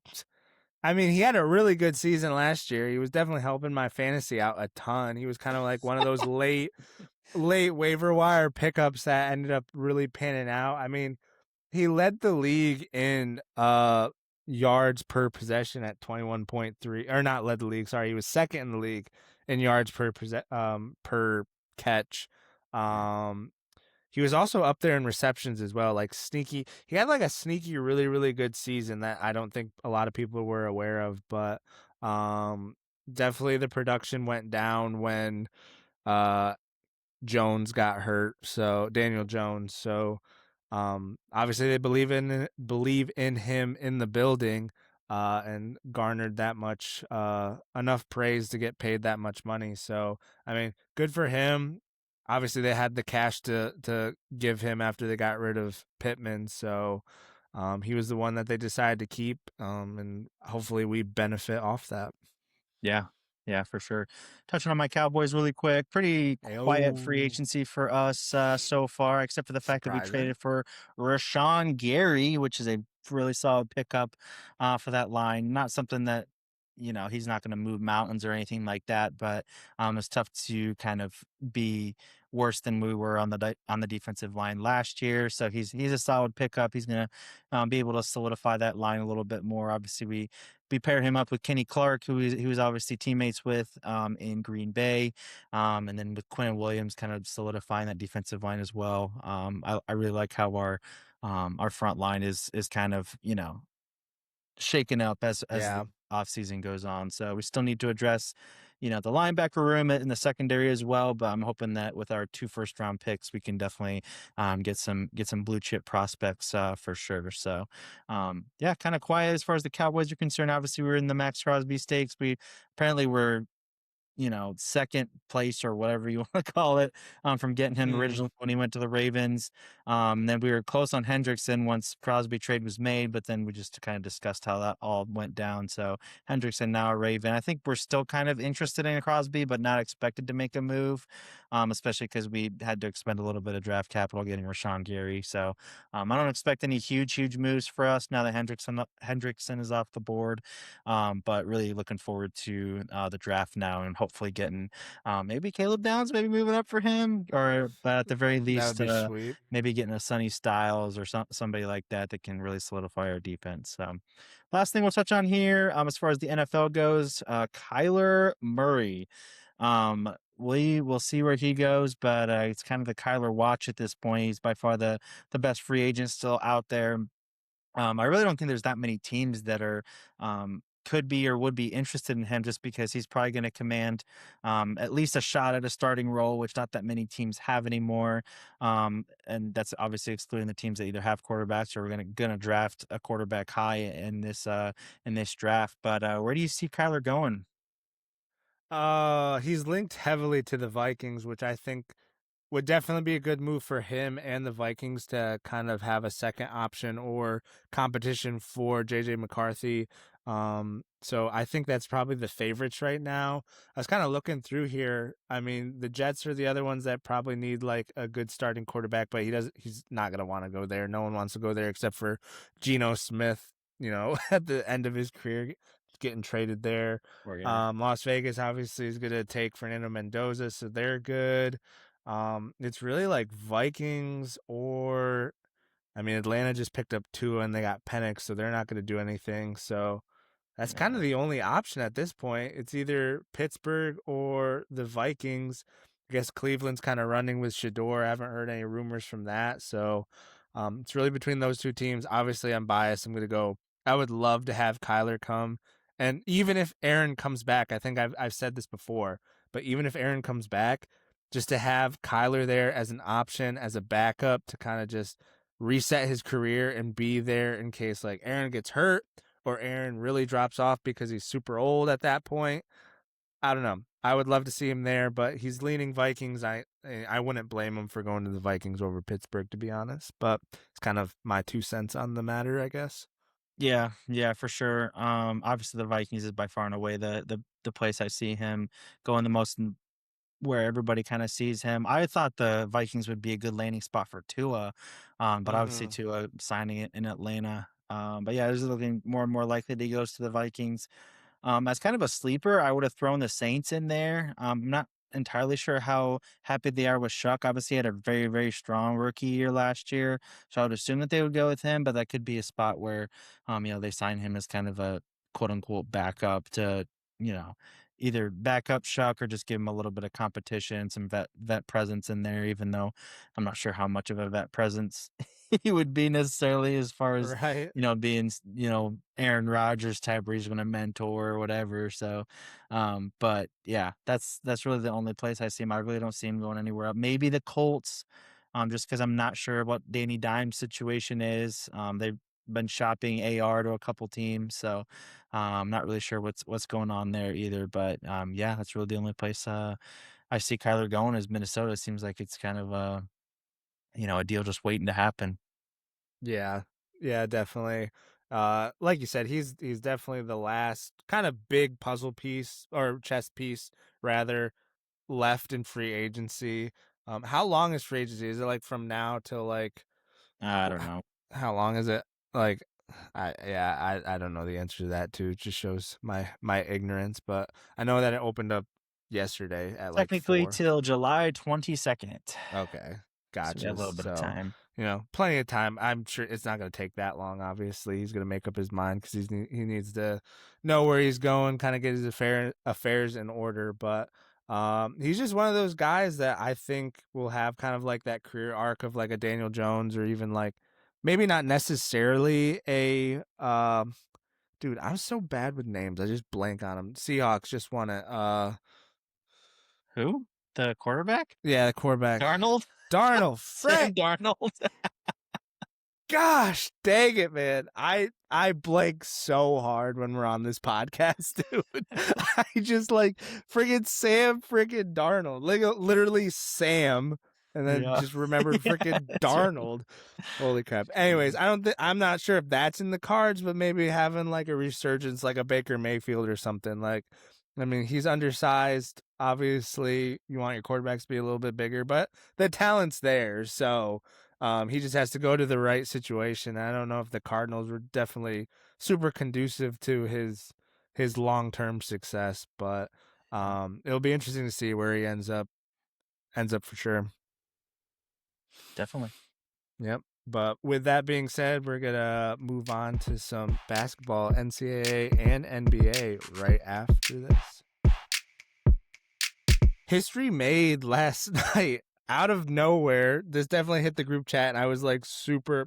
I mean, he had a really good season last year. He was definitely helping my fantasy out a ton. He was kind of like one of those late waiver wire pickups that ended up really panning out. I mean, he led the league in yards per possession at 21.3, or not led the league, sorry, he was second in the league in yards per catch. Yeah. Um he was also up there in receptions as well, like sneaky. He had like a sneaky really really good season that I don't think a lot of people were aware of, but um definitely the production went down when uh Jones got hurt, so Daniel Jones. So obviously they believe in him in the building, and garnered that much enough praise to get paid that much money. So I mean, good for him. Obviously they had the cash to give him after they got rid of Pittman, so he was the one that they decided to keep, and hopefully we benefit off that. Yeah. Yeah, for sure. Touching on my Cowboys really quick. Pretty quiet free Ayo. agency for us so far, except for the fact that we Surprising. traded for Rashawn Gary, which is a really solid pickup for that line. Not something that, he's not going to move mountains or anything like that, but it's tough to kind of be worse than we were on the defensive line last year. So he's a solid pickup. He's going to be able to solidify that line a little bit more. Obviously, we paired him up with Kenny Clark, who he was obviously teammates with in Green Bay, and then with Quinn Williams, kind of solidifying that defensive line as well. I really like how our front line is kind of shaken up as the Yeah. offseason goes on. So we still need to address, the linebacker room in the secondary as well. But I'm hoping that with our 2 first-round picks, we can definitely get some blue chip prospects for sure. So yeah, kind of quiet as far as the Cowboys are concerned. Obviously, we're in the Max Crosby stakes. We apparently were second place or whatever you want to call it, from getting him Hmm. originally when he went to the Ravens. Then we were close on Hendrickson once Crosby trade was made, but then we just kind of discussed how that all went down. So Hendrickson now a Raven. I think we're still kind of interested in Crosby, but not expected to make a move, especially because we had to expend a little bit of draft capital getting Rashawn Gary. So I don't expect any huge moves for us now that Hendrickson is off the board. But really looking forward to the draft now and hopefully getting maybe Caleb Downs, maybe moving up for him, but at the very That would least, be sweet. maybe getting a Sonny Styles or somebody like that that can really solidify our defense. Last thing we'll touch on here, as far as the NFL goes, Kyler Murray. We will see where he goes, but it's kind of the Kyler watch at this point. He's by far the best free agent still out there. I really don't think there's that many teams that are could be or would be interested in him just because he's probably going to command at least a shot at a starting role, which not that many teams have anymore. And that's obviously excluding the teams that either have quarterbacks or are going to draft a quarterback high in this draft. But where do you see Kyler going? He's linked heavily to the Vikings, which I think would definitely be a good move for him and the Vikings to kind of have a second option or competition for JJ McCarthy. So I think that's probably the favorites right now. I was kind of looking through here. I mean, the Jets are the other ones that probably need like a good starting quarterback, but he's not going to want to go there. No one wants to go there except for Geno Smith, at the end of his career getting traded there. Las Vegas obviously is going to take Fernando Mendoza, so they're good. It's really like Vikings Atlanta just picked up Tua and they got Penix, so they're not going to do anything. So that's kind of the only option at this point. It's either Pittsburgh or the Vikings. I guess Cleveland's kind of running with Shador. I haven't heard any rumors from that. So it's really between those two teams. Obviously, I'm biased. I'm going to go. I would love to have Kyler come. And even if Aaron comes back, I think I've said this before, but even if Aaron comes back, just to have Kyler there as an option, as a backup to kind of just reset his career and be there in case like Aaron gets hurt or Aaron really drops off because he's super old at that point. I don't know. I would love to see him there, but he's leaning Vikings. I wouldn't blame him for going to the Vikings over Pittsburgh, to be honest. But it's kind of my 2 cents on the matter, I guess. Yeah, for sure. Obviously the Vikings is by far and away the place I see him going the most, where everybody kind of sees him. I thought the Vikings would be a good landing spot for Tua, but obviously Tua signing it in Atlanta. But yeah, it's looking more and more likely that he goes to the Vikings. As kind of a sleeper, I would have thrown the Saints in there. I'm not entirely sure how happy they are with Shuck. Obviously, he had a very, very strong rookie year last year, so I would assume that they would go with him. But that could be a spot where, they sign him as kind of a quote unquote backup to, either back up Shuck or just give him a little bit of competition, some vet presence in there. Even though I'm not sure how much of a vet presence he would be necessarily as far as right. being Aaron Rodgers type where he's going to mentor or whatever. So, but yeah, that's really the only place I see him. I really don't see him going anywhere else. Maybe the Colts, just because I'm not sure what Danny Dimes' situation is. They've been shopping AR to a couple teams, so I'm not really sure what's going on there either. But yeah, that's really the only place I see Kyler going is Minnesota. It seems like it's kind of a deal just waiting to happen. Yeah, definitely. Like you said, he's definitely the last kind of big puzzle piece or chess piece rather left in free agency. How long is free agency? Is it like from now till like I don't know. how long is it? Like I don't know the answer to that too. It just shows my ignorance, but I know that it opened up yesterday at like Technically 4. till July 22nd. Okay. So we Gotcha. have a little bit of time. Plenty of time. I'm sure it's not going to take that long. Obviously, he's going to make up his mind because he needs to know where he's going, kind of get his affairs in order. But he's just one of those guys that I think will have kind of like that career arc of like a Daniel Jones, or even like maybe not necessarily a dude. I'm so bad with names. I just blank on him. Seahawks just won it. Who? The quarterback? Yeah, the quarterback. Darnold? Darnold. Sam Darnold. Gosh dang it, man. I blank so hard when we're on this podcast, dude. I just like friggin' Sam friggin' Darnold. Like literally Sam. And then Yeah. just remembered freaking That's Darnold. Right. Holy crap. Anyways, I'm not sure if that's in the cards, but maybe having like a resurgence like a Baker Mayfield or something. Like, I mean, he's undersized. Obviously, you want your quarterbacks to be a little bit bigger, but the talent's there. So he just has to go to the right situation. I don't know if the Cardinals were definitely super conducive to his long-term success, but It'll be interesting to see where he ends up for sure. Definitely. Yep. But with that being said, we're gonna move on to some basketball, NCAA and NBA right after this. History made last night out of nowhere. This definitely hit the group chat, and I was like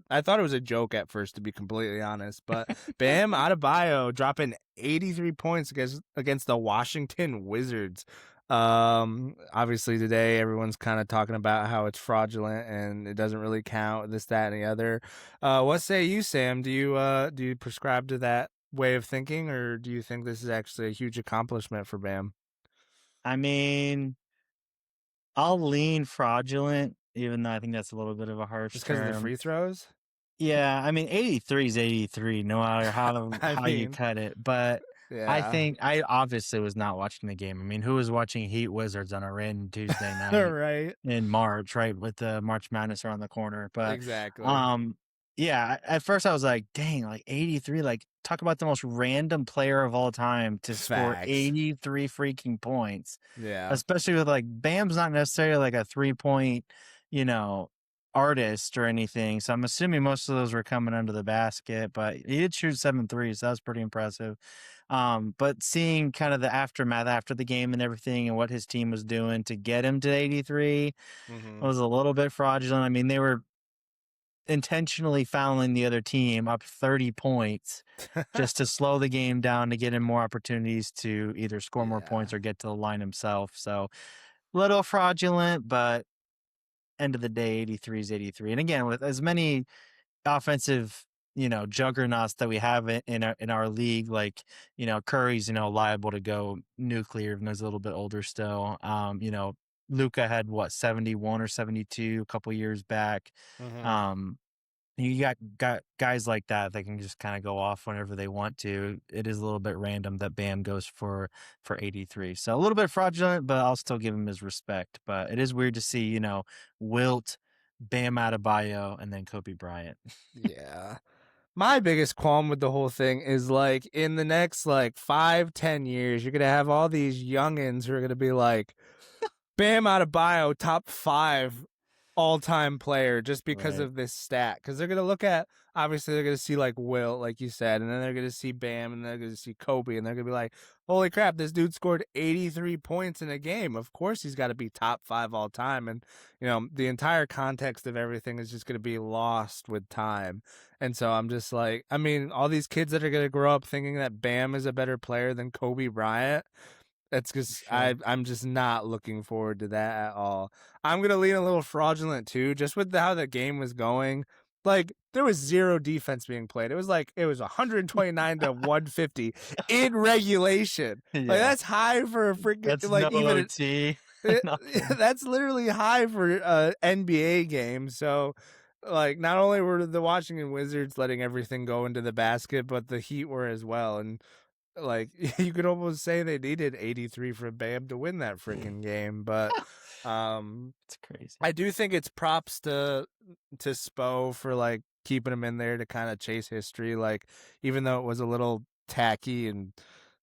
I thought it was a joke at first, to be completely honest. But Bam Adebayo dropping 83 points against the Washington Wizards. Obviously today everyone's kind of talking about how it's fraudulent and it doesn't really count, this, that, and the other. What say you, Sam? Do you prescribe to that way of thinking, or do you think this is actually a huge accomplishment for Bam? I mean, I'll lean fraudulent, even though I think that's a little bit of a harsh Just because of the term. free throws? Yeah, I mean, 83 is 83, no matter I how you mean, cut it. But I yeah. think I obviously was not watching the game. I mean, who was watching Heat Wizards on a random Tuesday night Right. in March, right, with the March Madness around the corner? But Exactly. um, yeah, at first I was like, dang, like 83, like talk about the most random player of all time to score Facts. 83 freaking points. Yeah. Especially with like Bam's not necessarily like a 3-point, you know, artist or anything. So I'm assuming most of those were coming under the basket, but he did shoot 7 threes. So that was pretty impressive. But seeing kind of the aftermath after the game and everything and what his team was doing to get him to 83 Mm-hmm. was a little bit fraudulent. I mean, they were intentionally fouling the other team up 30 points just to slow the game down to get him more opportunities to either score more points or get to the line himself. So a little fraudulent, but end of the day, 83 is 83. And again, with as many offensive, juggernauts that we have in our league, like, Curry's, liable to go nuclear even though he's a little bit older still. Luca had 71 or 72 a couple years back. Mm-hmm. Um, you got guys like that can just kind of go off whenever they want to. It is a little bit random that Bam goes for 83. So a little bit fraudulent, but I'll still give him his respect. But it is weird to see, Wilt, Bam Adebayo, and then Kobe Bryant. Yeah. My biggest qualm with the whole thing is like in the next like 5-10 years, you're gonna have all these youngins who are gonna be like, Bam Adebayo, top 5 all-time player, just because Right. of this stat. Because they're gonna look at, obviously they're gonna see like Will, like you said, and then they're gonna see Bam, and they're gonna see Kobe, and they're gonna be like, holy crap, this dude scored 83 points in a game. Of course he's got to be top 5 all time. And the entire context of everything is just gonna be lost with time. And so I'm just like, I mean, all these kids that are gonna grow up thinking that Bam is a better player than Kobe Bryant, it's just Sure. I'm just not looking forward to that at all. I'm gonna lean a little fraudulent too, just with how the game was going. Like there was zero defense being played. It was 129 to 150 in regulation. Like Yeah. that's high for a freaking That's no even OT. Nothing. that's literally high for NBA game. So like not only were the Washington Wizards letting everything go into the basket, but the Heat were as well. And like you could almost say they needed 83 for Bam to win that freaking game. But It's crazy. I do think it's props to Spo for like keeping him in there to kind of chase history. Like even though it was a little tacky and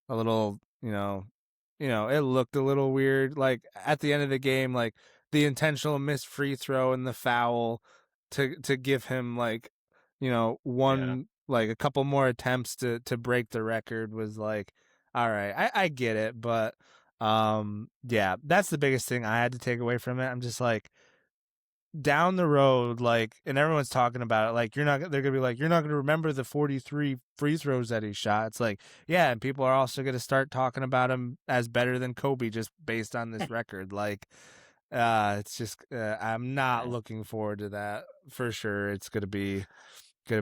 a little, it looked a little weird. Like at the end of the game, like the intentional missed free throw and the foul to give him like, Yeah. one, like a couple more attempts to break the record was like, all right, I get it. But yeah, that's the biggest thing I had to take away from it. I'm just like, down the road, like, and everyone's talking about it, like they're gonna be like, you're not gonna remember the 43 free throws that he shot. It's like, yeah, and people are also gonna start talking about him as better than Kobe just based on this record. Like it's just I'm not Yeah. looking forward to that for sure. It's gonna be Yeah.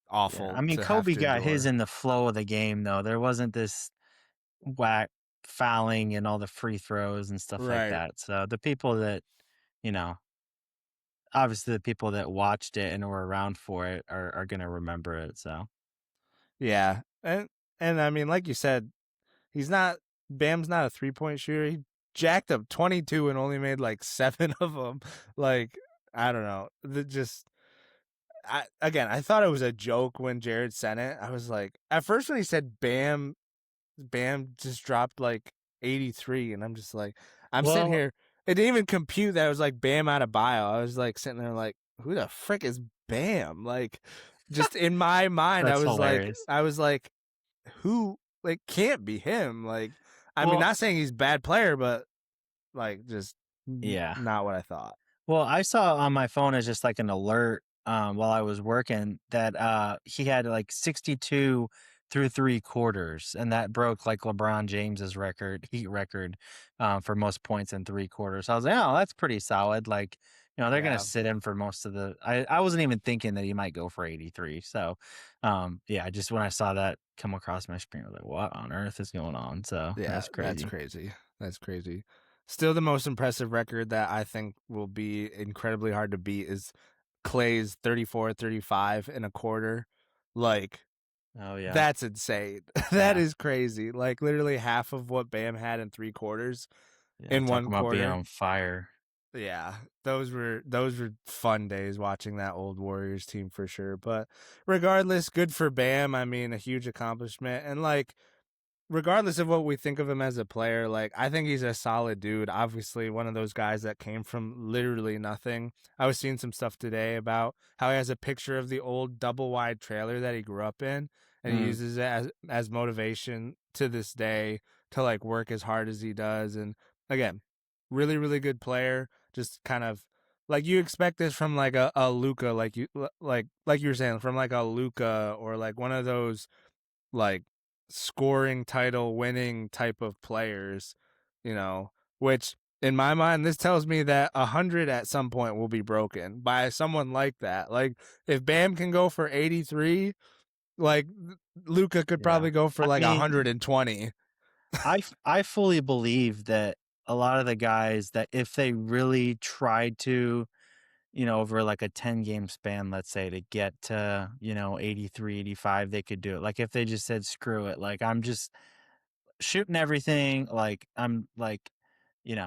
awful I mean, to have Kobe to got his endure. in the flow of the game, though. There wasn't this whack fouling and all the free throws and stuff like Right. that. So the people that, you know, obviously the people that watched it and were around for it are going to remember it. So, Yeah. And I mean, like you said, Bam's not a 3-point shooter. He jacked up 22 and only made like 7 of them. Like, I don't know. I thought it was a joke when Jared sent it. I was like, at first when he said Bam just dropped like 83, and I'm just like, I'm sitting Well, here. It didn't even compute that it was like Bam Adebayo. I was like sitting there like, who the frick is Bam? Like, just in my mind, that's hilarious. I was like, who like can't be him? Like, I mean, Well, not saying he's a bad player, but like just yeah. not what I thought. Well, I saw on my phone as just like an alert while I was working that he had like 62 through three quarters, and that broke like LeBron James's heat record for most points in three quarters. So I was like, oh, that's pretty solid. Like, they're gonna Yeah. sit him for most of the. I wasn't even thinking that he might go for 83. So, yeah, just when I saw that come across my screen, I was like, what on earth is going on? So Yeah, that's that's crazy. crazy. That's crazy. Still, the most impressive record that I think will be incredibly hard to beat is Clay's 34, 35 and a quarter. Like, Oh yeah, that's insane. That yeah, is crazy. Like, literally half of what Bam had in three quarters yeah. in one Talking about being quarter. on fire. Yeah, those were fun days watching that old Warriors team for sure. But regardless, good for Bam. I mean, a huge accomplishment. And like, regardless of what we think of him as a player, like I think he's a solid dude. Obviously, one of those guys that came from literally nothing. I was seeing some stuff today about how he has a picture of the old double wide trailer that he grew up in, and he Mm. uses it as motivation to this day to like work as hard as he does. And again, really really good player. Just kind of like you expect this from like a Luca, like you were saying, from like a Luca or like one of those like scoring title winning type of players, which in my mind, this tells me that 100 at some point will be broken by someone like that. Like if Bam can go for 83, like Luca could Yeah. probably go for I like mean, 120. I fully believe that a lot of the guys that if they really tried to, over like a 10 game span, let's say to get to, 83, 85, they could do it. Like if they just said, screw it, like I'm just shooting everything, like I'm like,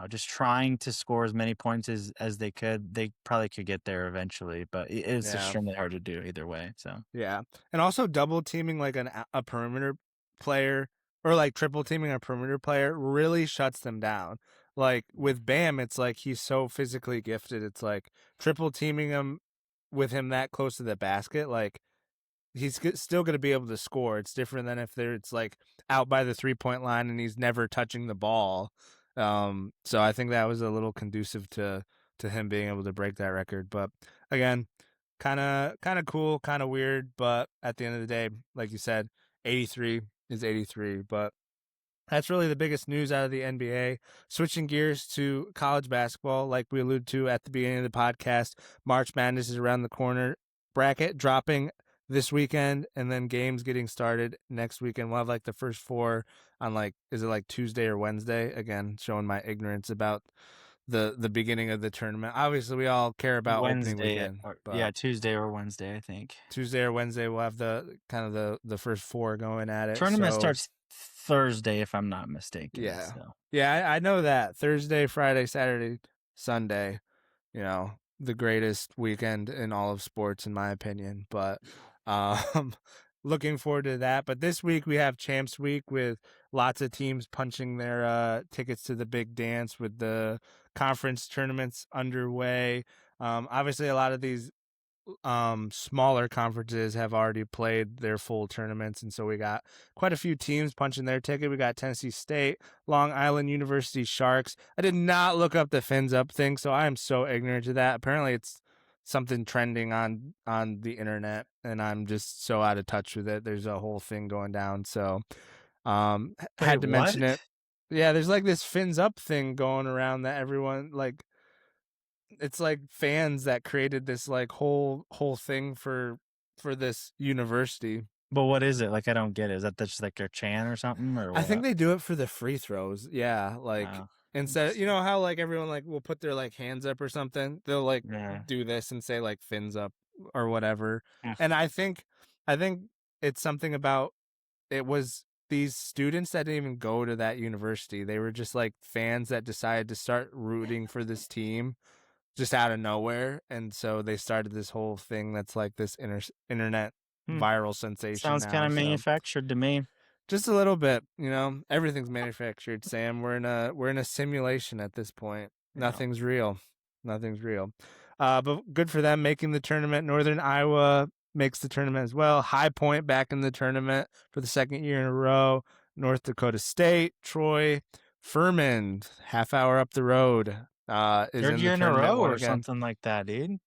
just trying to score as many points as they could, they probably could get there eventually, but it's Yeah. extremely hard to do either way. So, Yeah. And also double teaming like a perimeter player or like triple teaming a perimeter player really shuts them down. Like with Bam, it's like he's so physically gifted. It's like triple teaming him with him that close to the basket. Like he's still going to be able to score. It's different than if it's like out by the 3-point line and he's never touching the ball. So I think that was a little conducive to him being able to break that record. But again, kind of cool, kind of weird. But at the end of the day, like you said, 83 is 83. But that's really the biggest news out of the NBA. Switching gears to college basketball, like we alluded to at the beginning of the podcast, March Madness is around the corner. Bracket dropping this weekend, and then games getting started next weekend. We'll have like the first four on like, is it like Tuesday or Wednesday? Again, showing my ignorance about the beginning of the tournament. Obviously, we all care about opening Wednesday, weekend, or but yeah, Tuesday or Wednesday, I think. Tuesday or Wednesday we'll have the kind of the first four going at it. Tournament So starts Thursday, if I'm not mistaken. yeah. So Yeah, I know that. Thursday, Friday, Saturday, Sunday, the greatest weekend in all of sports in my opinion. But um looking forward to that. But this week we have Champs Week with lots of teams punching their tickets to the big dance with the conference tournaments underway. Obviously a lot of these smaller conferences have already played their full tournaments, and so we got quite a few teams punching their ticket. We got Tennessee State, Long Island University Sharks. I did not look up the fins up thing, so I am so ignorant to that. Apparently it's something trending on the internet, and I'm just so out of touch with it. There's a whole thing going down, so wait, had to what? mention it. Yeah, there's like this fins up thing going around that everyone like, it's like fans that created this like whole thing for this university. But what is it? Like, I don't get it. Is that just like their chant or something, or I think what? they do it for the free throws. Yeah, like Oh, instead, you know how like everyone like will put their like hands up or something. They'll like yeah. do this and say like fins up or whatever. Mm. And I think it's something about, it was these students that didn't even go to that university. They were just like fans that decided to start rooting for this team just out of nowhere, and so they started this whole thing that's like this internet Hmm. viral sensation Sounds kind now. of So manufactured to me. Just a little bit, everything's manufactured, Sam. We're in a simulation at this point. Yeah. Nothing's real. Nothing's real. But good for them making the tournament. Northern Iowa makes the tournament as well. High Point back in the tournament for the second year in a row. North Dakota State, Troy, Furman, half hour up the road, is Third in the year in a tournament row one or again. something like that, dude.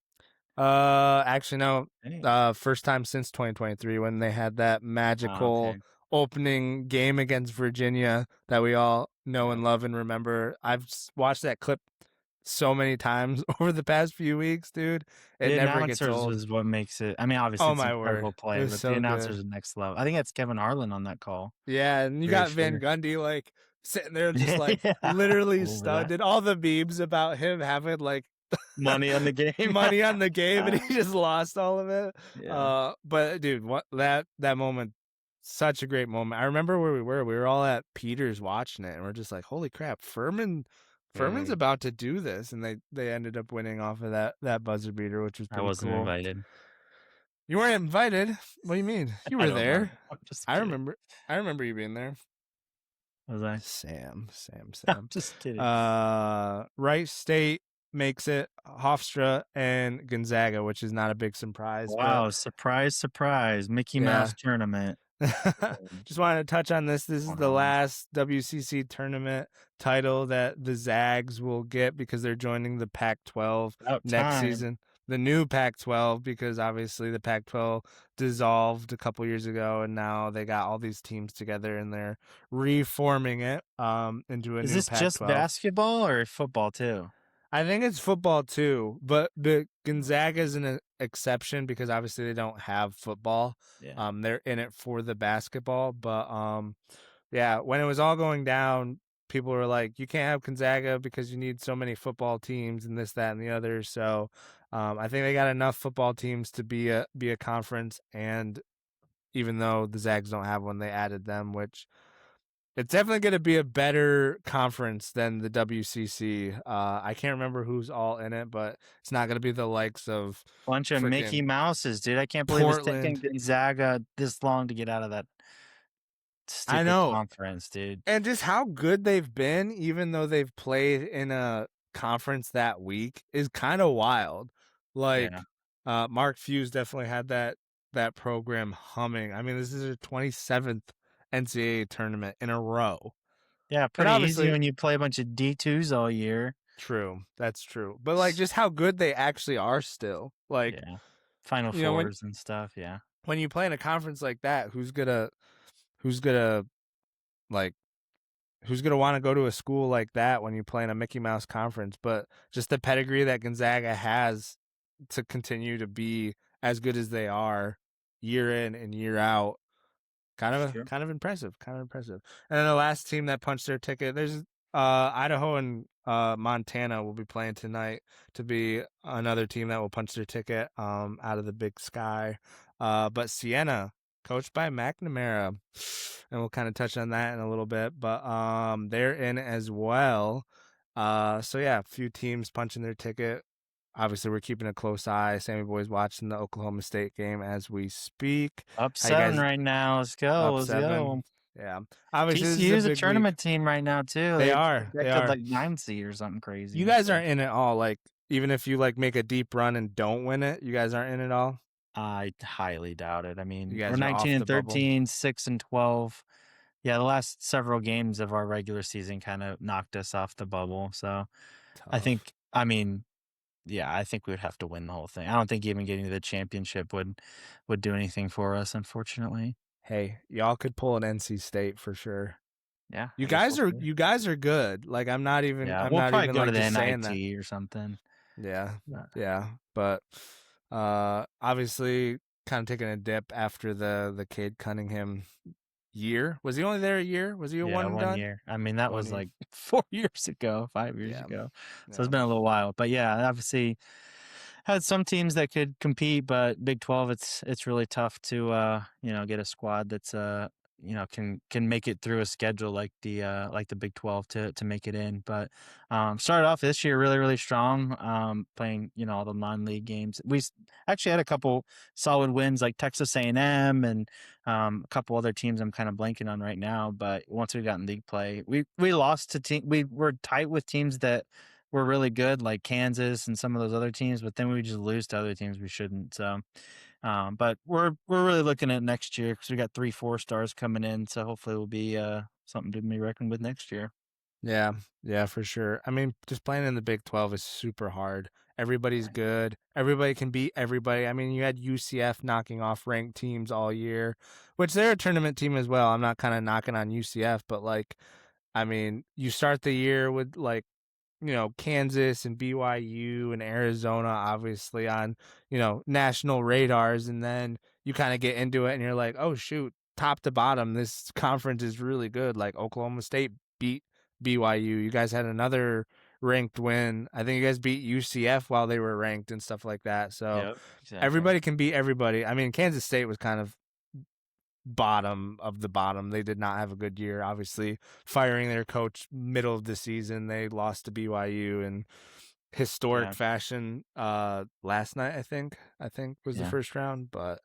Actually, no. Dang. First time since 2023 when they had that Oh, magical okay. opening game against Virginia that we all know Yeah. and love and remember. I've watched that clip so many times over the past few weeks, dude. It The never gets announcers old. is what makes it. I mean, obviously Oh it's an my word, incredible it play, was but the so good. announcers are next level. I think that's Kevin Harlan on that call. Yeah, and you Pretty got Van sure. Gundy like sitting there just like Yeah. literally Over that. stunned. And all the memes about him having like Money on the game. money on the game and he just lost all of it. Yeah. But dude, what that moment, such a great moment. I remember where we were. We were all at Peter's watching it, and we're just like, "Holy crap, Furman's Hey, about to do this!" And they ended up winning off of that buzzer beater, which was I pretty wasn't cool. invited. You weren't invited. What do you mean? You I were don't know. there. I'm just I kidding. remember. I remember you being there. Was I? Sam. I'm just kidding. Wright State makes it. Hofstra and Gonzaga, which is not a big surprise, but Wow, surprise, surprise. Mickey yeah. Mouse tournament. Just wanted to touch on this. This is Going the on. last WCC tournament title that the Zags will get because they're joining the Pac-12 About next time. season. The new Pac-12, because obviously the Pac-12 dissolved a couple years ago, and now they got all these teams together and they're reforming it into a Is new this just Pac-12. basketball or football too? I think it's football too, but the Oh, Gonzaga is an exception because obviously they don't have football. yeah. They're in it for the basketball, but yeah, when it was all going down, people were like, "You can't have Gonzaga because you need so many football teams and this, that, and the other." So, I think they got enough football teams to be a conference, and even though the Zags don't have one, they added them, which it's definitely going to be a better conference than the WCC. I can't remember who's all in it, but it's not going to be the likes of Bunch of Mickey freaking Mouses, dude. I can't believe it's taking Portland. Gonzaga this long to get out of that I stupid know. conference, dude. And just how good they've been, even though they've played in a conference that week, is kind of wild. Yeah. Like, Mark Fuse definitely had that program humming. I mean, this is a 27th NCAA tournament in a row. Yeah, And pretty easy obviously, when you play a bunch of D2s all year. true, that's true. But like, just how good they actually are still. Like, Yeah. Final when fours and stuff, yeah. when you play in a conference like that, who's gonna like who's gonna want to go to a school like that when you play in a Mickey Mouse conference? But just the pedigree that Gonzaga has to continue to be as good as they are year in and year out, Sure. kind of impressive, kind of impressive. And then the last team that punched their ticket, there's Idaho and Montana will be playing tonight to be another team that will punch their ticket out of the Big Sky. But Siena, coached by McNamara, and we'll kind of touch on that in a little bit. But they're in as well. So yeah, a few teams punching their ticket. Obviously, we're keeping a close eye. Sammy Boy's watching the Oklahoma State game as we speak. Up How you 7 guys? right now. Let's go. Up Let's 7. go. Yeah. Obviously, this is a TCU's a big week. tournament team right now too. They They are. They projected are. like 9 seed or something crazy. You guys So aren't in it all. Like, even if you like make a deep run and don't win it, you guys aren't in it all. I highly doubt it. I You mean, we're guys are 19 off the and bubble. 13, 6 and 12. Yeah, the last several games of our regular season kind of knocked us off the bubble. So I Tough. think, I mean, yeah, I think we would have to win the whole thing. I don't think even getting to the championship would do anything for us, unfortunately. Hey, y'all could pull an NC State for sure. Yeah, You I guess guys we'll are see. you guys are good. Like I'm not even Yeah, we'll probably go to like the just saying that. NIT or something. Yeah. But Yeah. But obviously kind of taking a dip after the Cade Cunningham year. Was he only there a year? Was he a yeah, one and 1 done? year. I mean, that 1 was year. like 4 years ago, 5 years Yeah. ago. So Yeah. it's been a little while. But yeah, obviously had some teams that could compete, but Big 12 it's really tough to get a squad that's can make it through a schedule like the Big 12 to make it in. But started off this year really, really strong, playing all the non-league games. We actually had a couple solid wins like Texas A&M and a couple other teams I'm kind of blanking on right now. But once we got in league play, we lost to we were tight with teams that were really good like Kansas and some of those other teams, but then we just lose to other teams we shouldn't. So but we're really looking at next year because we got 3 4-stars coming in, so hopefully it will be something to be reckoned with next year. Yeah, for sure. I mean, just playing in the Big 12 is super hard. Everybody's good. Everybody can beat everybody. I mean, you had UCF knocking off ranked teams all year, which they're a tournament team as well. I'm not kind of knocking on UCF, but like, I mean, you start the year with like, Kansas and BYU and Arizona, obviously on, national radars. And then you kind of get into it and you're like, oh, shoot, top to bottom, this conference is really good. Like Oklahoma State beat BYU. You guys had another ranked win. I think you guys beat UCF while they were ranked and stuff like that. So exactly. Everybody can beat everybody. I mean, Kansas State was kind of bottom of the bottom. They did not have a good year. Obviously, firing their coach middle of the season, they lost to BYU in historic fashion last night. I think was the first round. But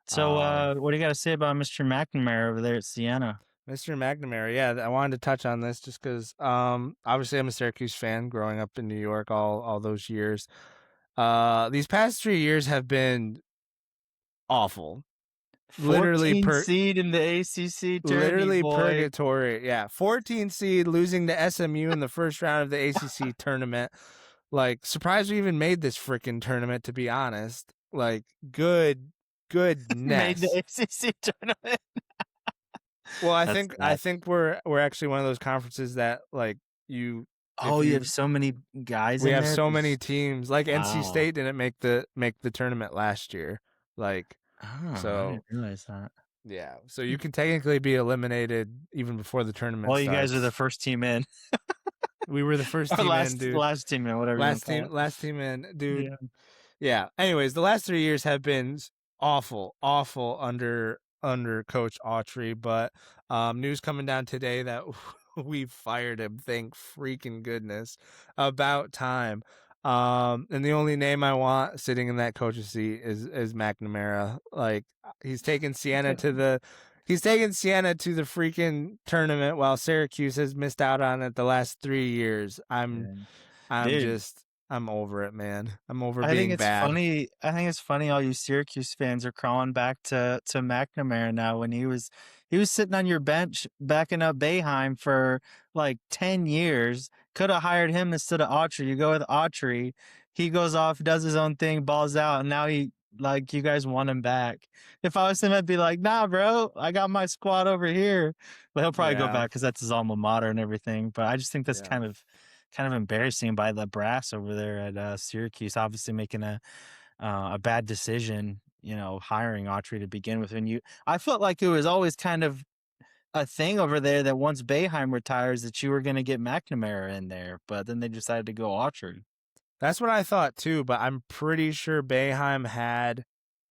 so, what do you got to say about Mr. McNamara over there at Siena? Mr. McNamara, yeah, I wanted to touch on this just because obviously I'm a Syracuse fan growing up in New York all those years. These past 3 years have been awful. Literally seed in the ACC tournament, literally boy. Purgatory. Yeah, 14 seed losing to SMU in the first round of the ACC tournament. Like, surprised we even made this freaking tournament, to be honest. Like, goodness. Made the ACC tournament. Well, I think we're actually one of those conferences that like you. Oh, you have so many guys. We have so many teams. Like NC State didn't make the tournament last year. Like, so I didn't realize that. Yeah, so you can technically be eliminated even before the tournament. Well, you guys are the first team in. We were the first team in, dude. Last team in, whatever. Last team in, dude. Yeah. Anyways, the last 3 years have been awful under Coach Autry, but news coming down today that we fired him. Thank freaking goodness. About time. And the only name I want sitting in that coach's seat is McNamara. Like, he's taken Siena to the freaking tournament while Syracuse has missed out on it the last 3 years. I'm over it, man. I'm over being bad. I think it's funny all you Syracuse fans are crawling back to McNamara now when he was sitting on your bench backing up Boeheim for like 10 years. Could have hired him instead of Autry. You go with Autry. He goes off, does his own thing, balls out, and now you guys want him back. If I was him, I'd be like, nah, bro, I got my squad over here. But he'll probably go back because that's his alma mater and everything. But I just think that's kind of embarrassing by the brass over there at Syracuse, obviously making a bad decision, hiring Autry to begin with. And I felt like it was always kind of a thing over there that once Boeheim retires that you were going to get McNamara in there, but then they decided to go Autry. That's what I thought too, but I'm pretty sure Boeheim had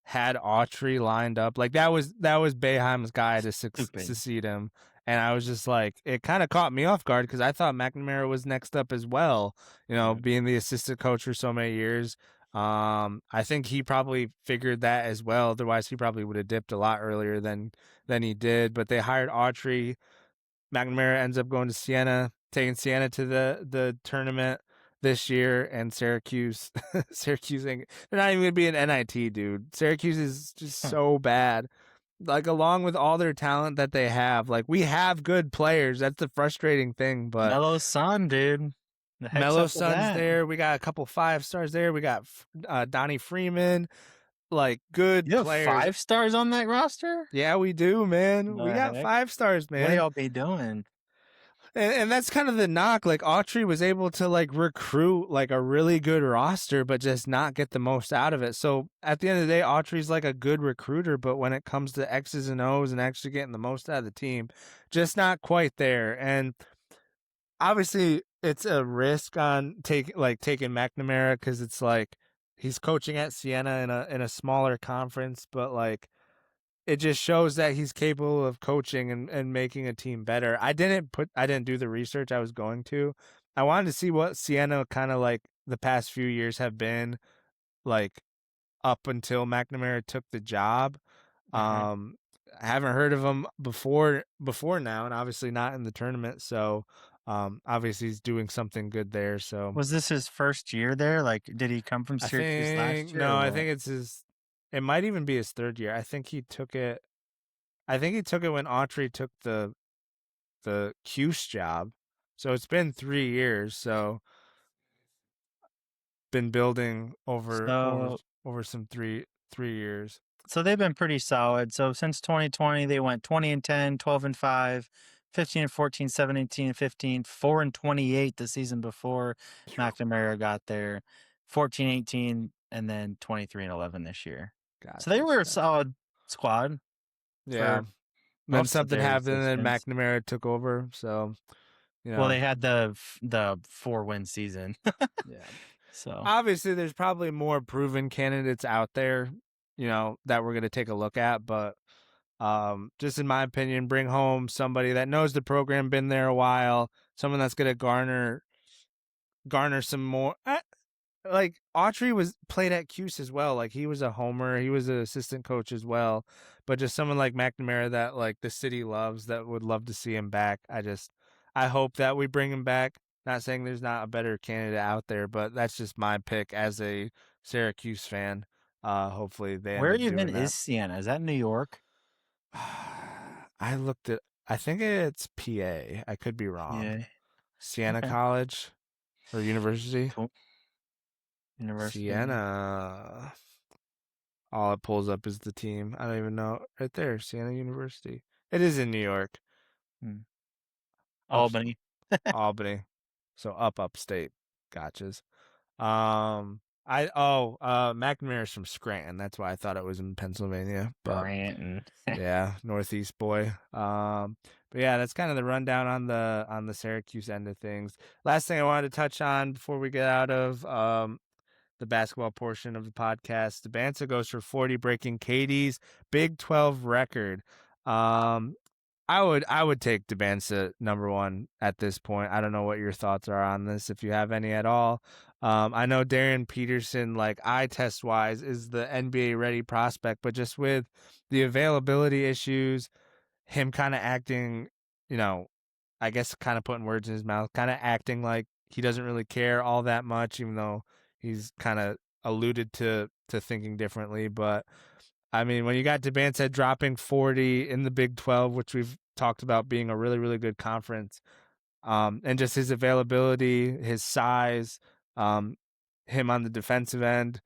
Autry lined up. Like that was Boeheim's guy to succeed him. And I was just like, it kind of caught me off guard because I thought McNamara was next up as well, being the assistant coach for so many years. I think he probably figured that as well. Otherwise, he probably would have dipped a lot earlier than he did. But they hired Autry. McNamara ends up going to Siena, taking Siena to the tournament this year, and Syracuse, they're not even going to be an NIT, dude. Syracuse is just so bad. Like, along with all their talent that they have, like, we have good players. That's the frustrating thing. But Melo's son, dude. Melo's son's there. We got a couple 5-stars there. We got Donnie Freeman. Like, good players. 5 stars on that roster? Yeah, we do, man. We got 5 stars, man. What y'all be doing? And that's kind of the knock. Like, Autry was able to like recruit like a really good roster, but just not get the most out of it. So at the end of the day, Autry's like a good recruiter, but when it comes to X's and O's and actually getting the most out of the team, just not quite there. And obviously, it's a risk on taking McNamara because it's like he's coaching at Siena in a smaller conference, but like it just shows that he's capable of coaching and making a team better. I didn't do the research I was going to. I wanted to see what Siena kind of like the past few years have been like up until McNamara took the job. Mhm. I haven't heard of him before now, and obviously not in the tournament. So obviously he's doing something good there. So Was this his first year there? Like, did he come from I Syracuse think last year or no, I what? think it's his. It might even be his third year. I think he took it. I think he took it when Autry took the Cuse job. So it's been 3 years. So been building So over some 3 years. so they've been pretty solid. So since 2020, they went 20 and 10, 12 and 5, 15 and 14, 17 and 15, 4 and 28 the season before McNamara got there, 14, 18, and then 23 and 11 this year. So they were a Gotcha. solid squad Yeah. for Then most of something their happened and existence. McNamara took over. So, Well, they had the 4-win season. yeah. So Obviously there's probably more proven candidates out there, that we're going to take a look at, but just in my opinion, bring home somebody that knows the program, been there a while, someone that's going to garner some more. Like Autry was played at Cuse as well. Like he was a homer, he was an assistant coach as well. But just someone like McNamara that like the city loves, that would love to see him back. I hope that we bring him back. Not saying there's not a better candidate out there, but that's just my pick as a Syracuse fan. Hopefully they end where up even doing is that. Siena? Is that New York? I looked at. I think it's PA. I could be wrong. Yeah. Siena Okay. College or University. Cool. University. Siena. All it pulls up is the team. I don't even know. Right there, Siena University. It is in New York. Hmm. Up Albany. Albany. So upstate. Gotchas. McNamara's from Scranton. That's why I thought it was in Pennsylvania. But Scranton. yeah, Northeast boy. But yeah, that's kind of the rundown on the Syracuse end of things. Last thing I wanted to touch on before we get out of the basketball portion of the podcast. Debanza goes for 40, breaking Katie's Big 12 record. I would take Debanza number one at this point. I don't know what your thoughts are on this, if you have any at all. I know Darian Peterson, like eye test wise, is the NBA ready prospect, but just with the availability issues, him kind of acting, I guess kind of putting words in his mouth, kind of acting like he doesn't really care all that much, even though he's kind of alluded to thinking differently. But I mean, when you got Debanza dropping 40 in the Big 12, which we've talked about being a really, really good conference, and just his availability, his size, um, him on the defensive end,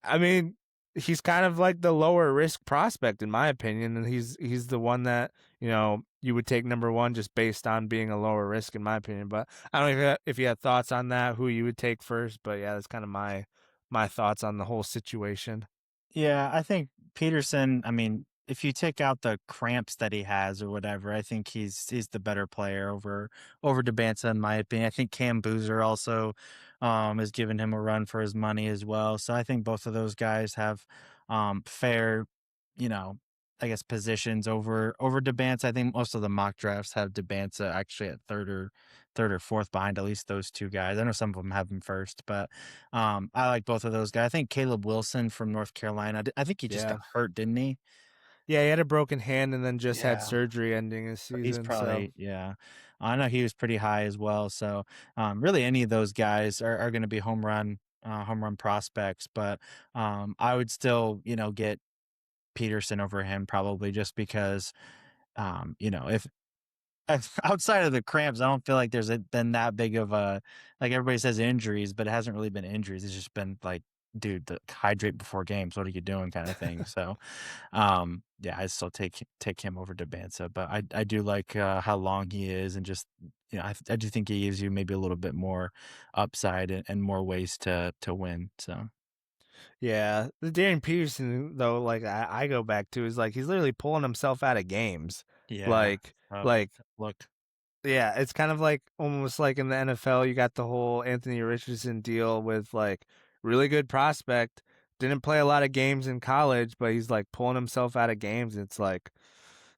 I mean, he's kind of like the lower risk prospect in my opinion, and he's the one that you would take number one just based on being a lower risk in my opinion. But I don't know if you had thoughts on that, who you would take first. But yeah, that's kind of my thoughts on the whole situation. Yeah, I think Peterson, I mean, if you take out the cramps that he has or whatever, I think he's the better player over Debanza in my opinion. I think Cam Boozer also has given him a run for his money as well. So I think both of those guys have fair, you know, I guess positions over Debanza. I think most of the mock drafts have Debanza actually at third or fourth behind at least those two guys. I know some of them have him first, but I like both of those guys. I think Caleb Wilson from North Carolina. I think he just Yeah. got hurt, didn't he? Yeah, he had a broken hand and then just had Yeah. surgery ending his He's season. So probably, yeah. I know he was pretty high as well. So really any of those guys are going to be home run prospects. But I would still, get Peterson over him probably just because, if outside of the cramps, I don't feel like there's been that big of a, like everybody says injuries, but it hasn't really been injuries. It's just been like, dude, hydrate before games. What are you doing, kind of thing. So, yeah, I still take him over Debanza, but I do like how long he is, and just I do think he gives you maybe a little bit more upside and more ways to win. So yeah, the Darian Peterson though, like I go back to is like he's literally pulling himself out of games. yeah, Like like look, yeah, it's kind of like almost like in the NFL, you got the whole Anthony Richardson deal with like really good prospect, didn't play a lot of games in college, but he's like pulling himself out of games. It's like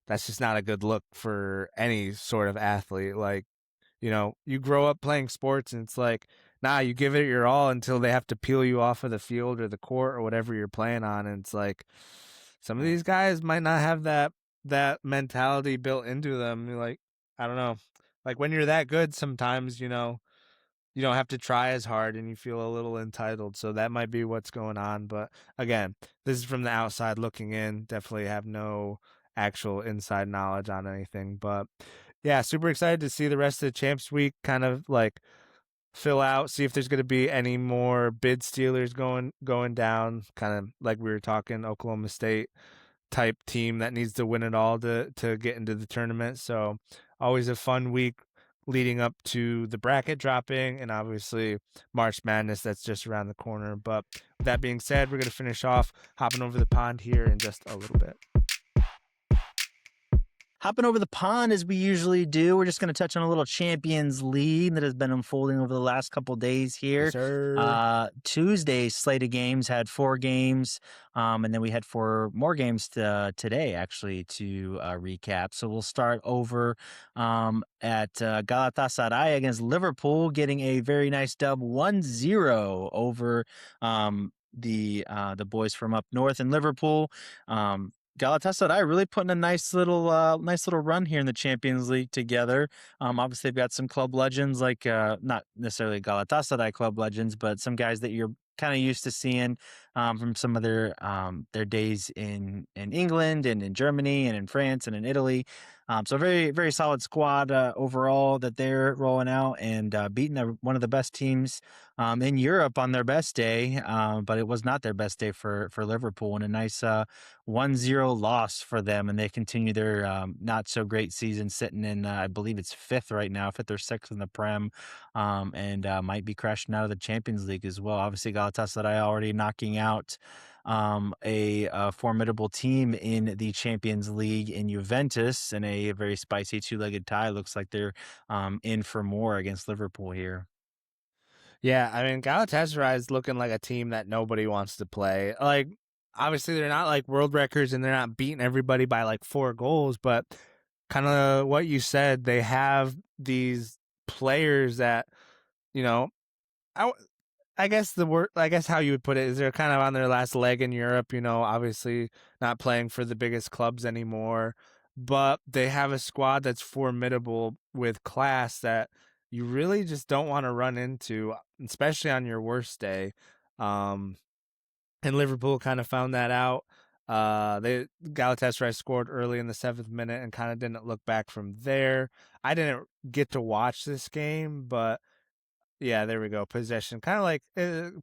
that's just not a good look for any sort of athlete. Like, you grow up playing sports and it's like, nah, you give it your all until they have to peel you off of the field or the court or whatever you're playing on. And it's like some of these guys might not have that mentality built into them. You're like, I don't know. Like when you're that good, sometimes, you don't have to try as hard and you feel a little entitled. So that might be what's going on. But again, this is from the outside looking in. Definitely have no actual inside knowledge on anything. But yeah, super excited to see the rest of the Champs Week kind of like fill out, see if there's going to be any more bid stealers going down, kind of like we were talking Oklahoma State type team that needs to win it all to get into the tournament. So always a fun week leading up to the bracket dropping and obviously March Madness that's just around the corner. But with that being said, we're going to finish off hopping over the pond here in just a little bit. Hopping over the pond as we usually do, we're just going to touch on a little Champions League that has been unfolding over the last couple days here. Yes, sir. Tuesday's slate of games had 4 games, and then we had 4 more games today, actually, to recap. So we'll start over at Galatasaray against Liverpool, getting a very nice dub 1-0 over the boys from up north in Liverpool. Galatasaray really putting a nice little run here in the Champions League together. Obviously, they've got some club legends like not necessarily Galatasaray club legends, but some guys that you're kind of used to seeing from some of their days in England and in Germany and in France and in Italy. So very, very solid squad overall that they're rolling out and beating one of the best teams in Europe on their best day. But it was not their best day for Liverpool, and a nice 1-0 loss for them. And they continue their not so great season, sitting in, I believe it's 5th right now, 5th or 6th in the Prem, and might be crashing out of the Champions League as well. Obviously, Galatasaray already knocking out a formidable team in the Champions League in Juventus in a very spicy 2-legged tie. Looks like they're in for more against Liverpool here. Yeah, I mean, Galatasaray is looking like a team that nobody wants to play. Like, obviously, they're not like world records and they're not beating everybody by like 4 goals, but kind of what you said, they have these players that, I, I guess how you would put it is they're kind of on their last leg in Europe, obviously not playing for the biggest clubs anymore, but they have a squad that's formidable with class that you really just don't want to run into, especially on your worst day. And Liverpool kind of found that out. Galatasaray scored early in the 7th minute and kind of didn't look back from there. I didn't get to watch this game, but yeah, there we go. Possession, kind of like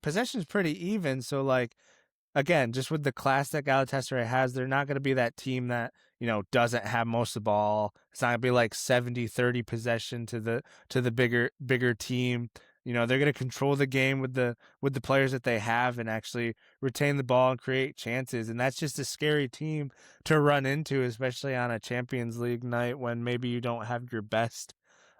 possession's pretty even. So like, again, just with the class that Galatasaray has, they're not going to be that team that, doesn't have most of the ball. It's not going to be like 70-30 possession to the bigger team. They're going to control the game with the players that they have and actually retain the ball and create chances. And that's just a scary team to run into, especially on a Champions League night when maybe you don't have your best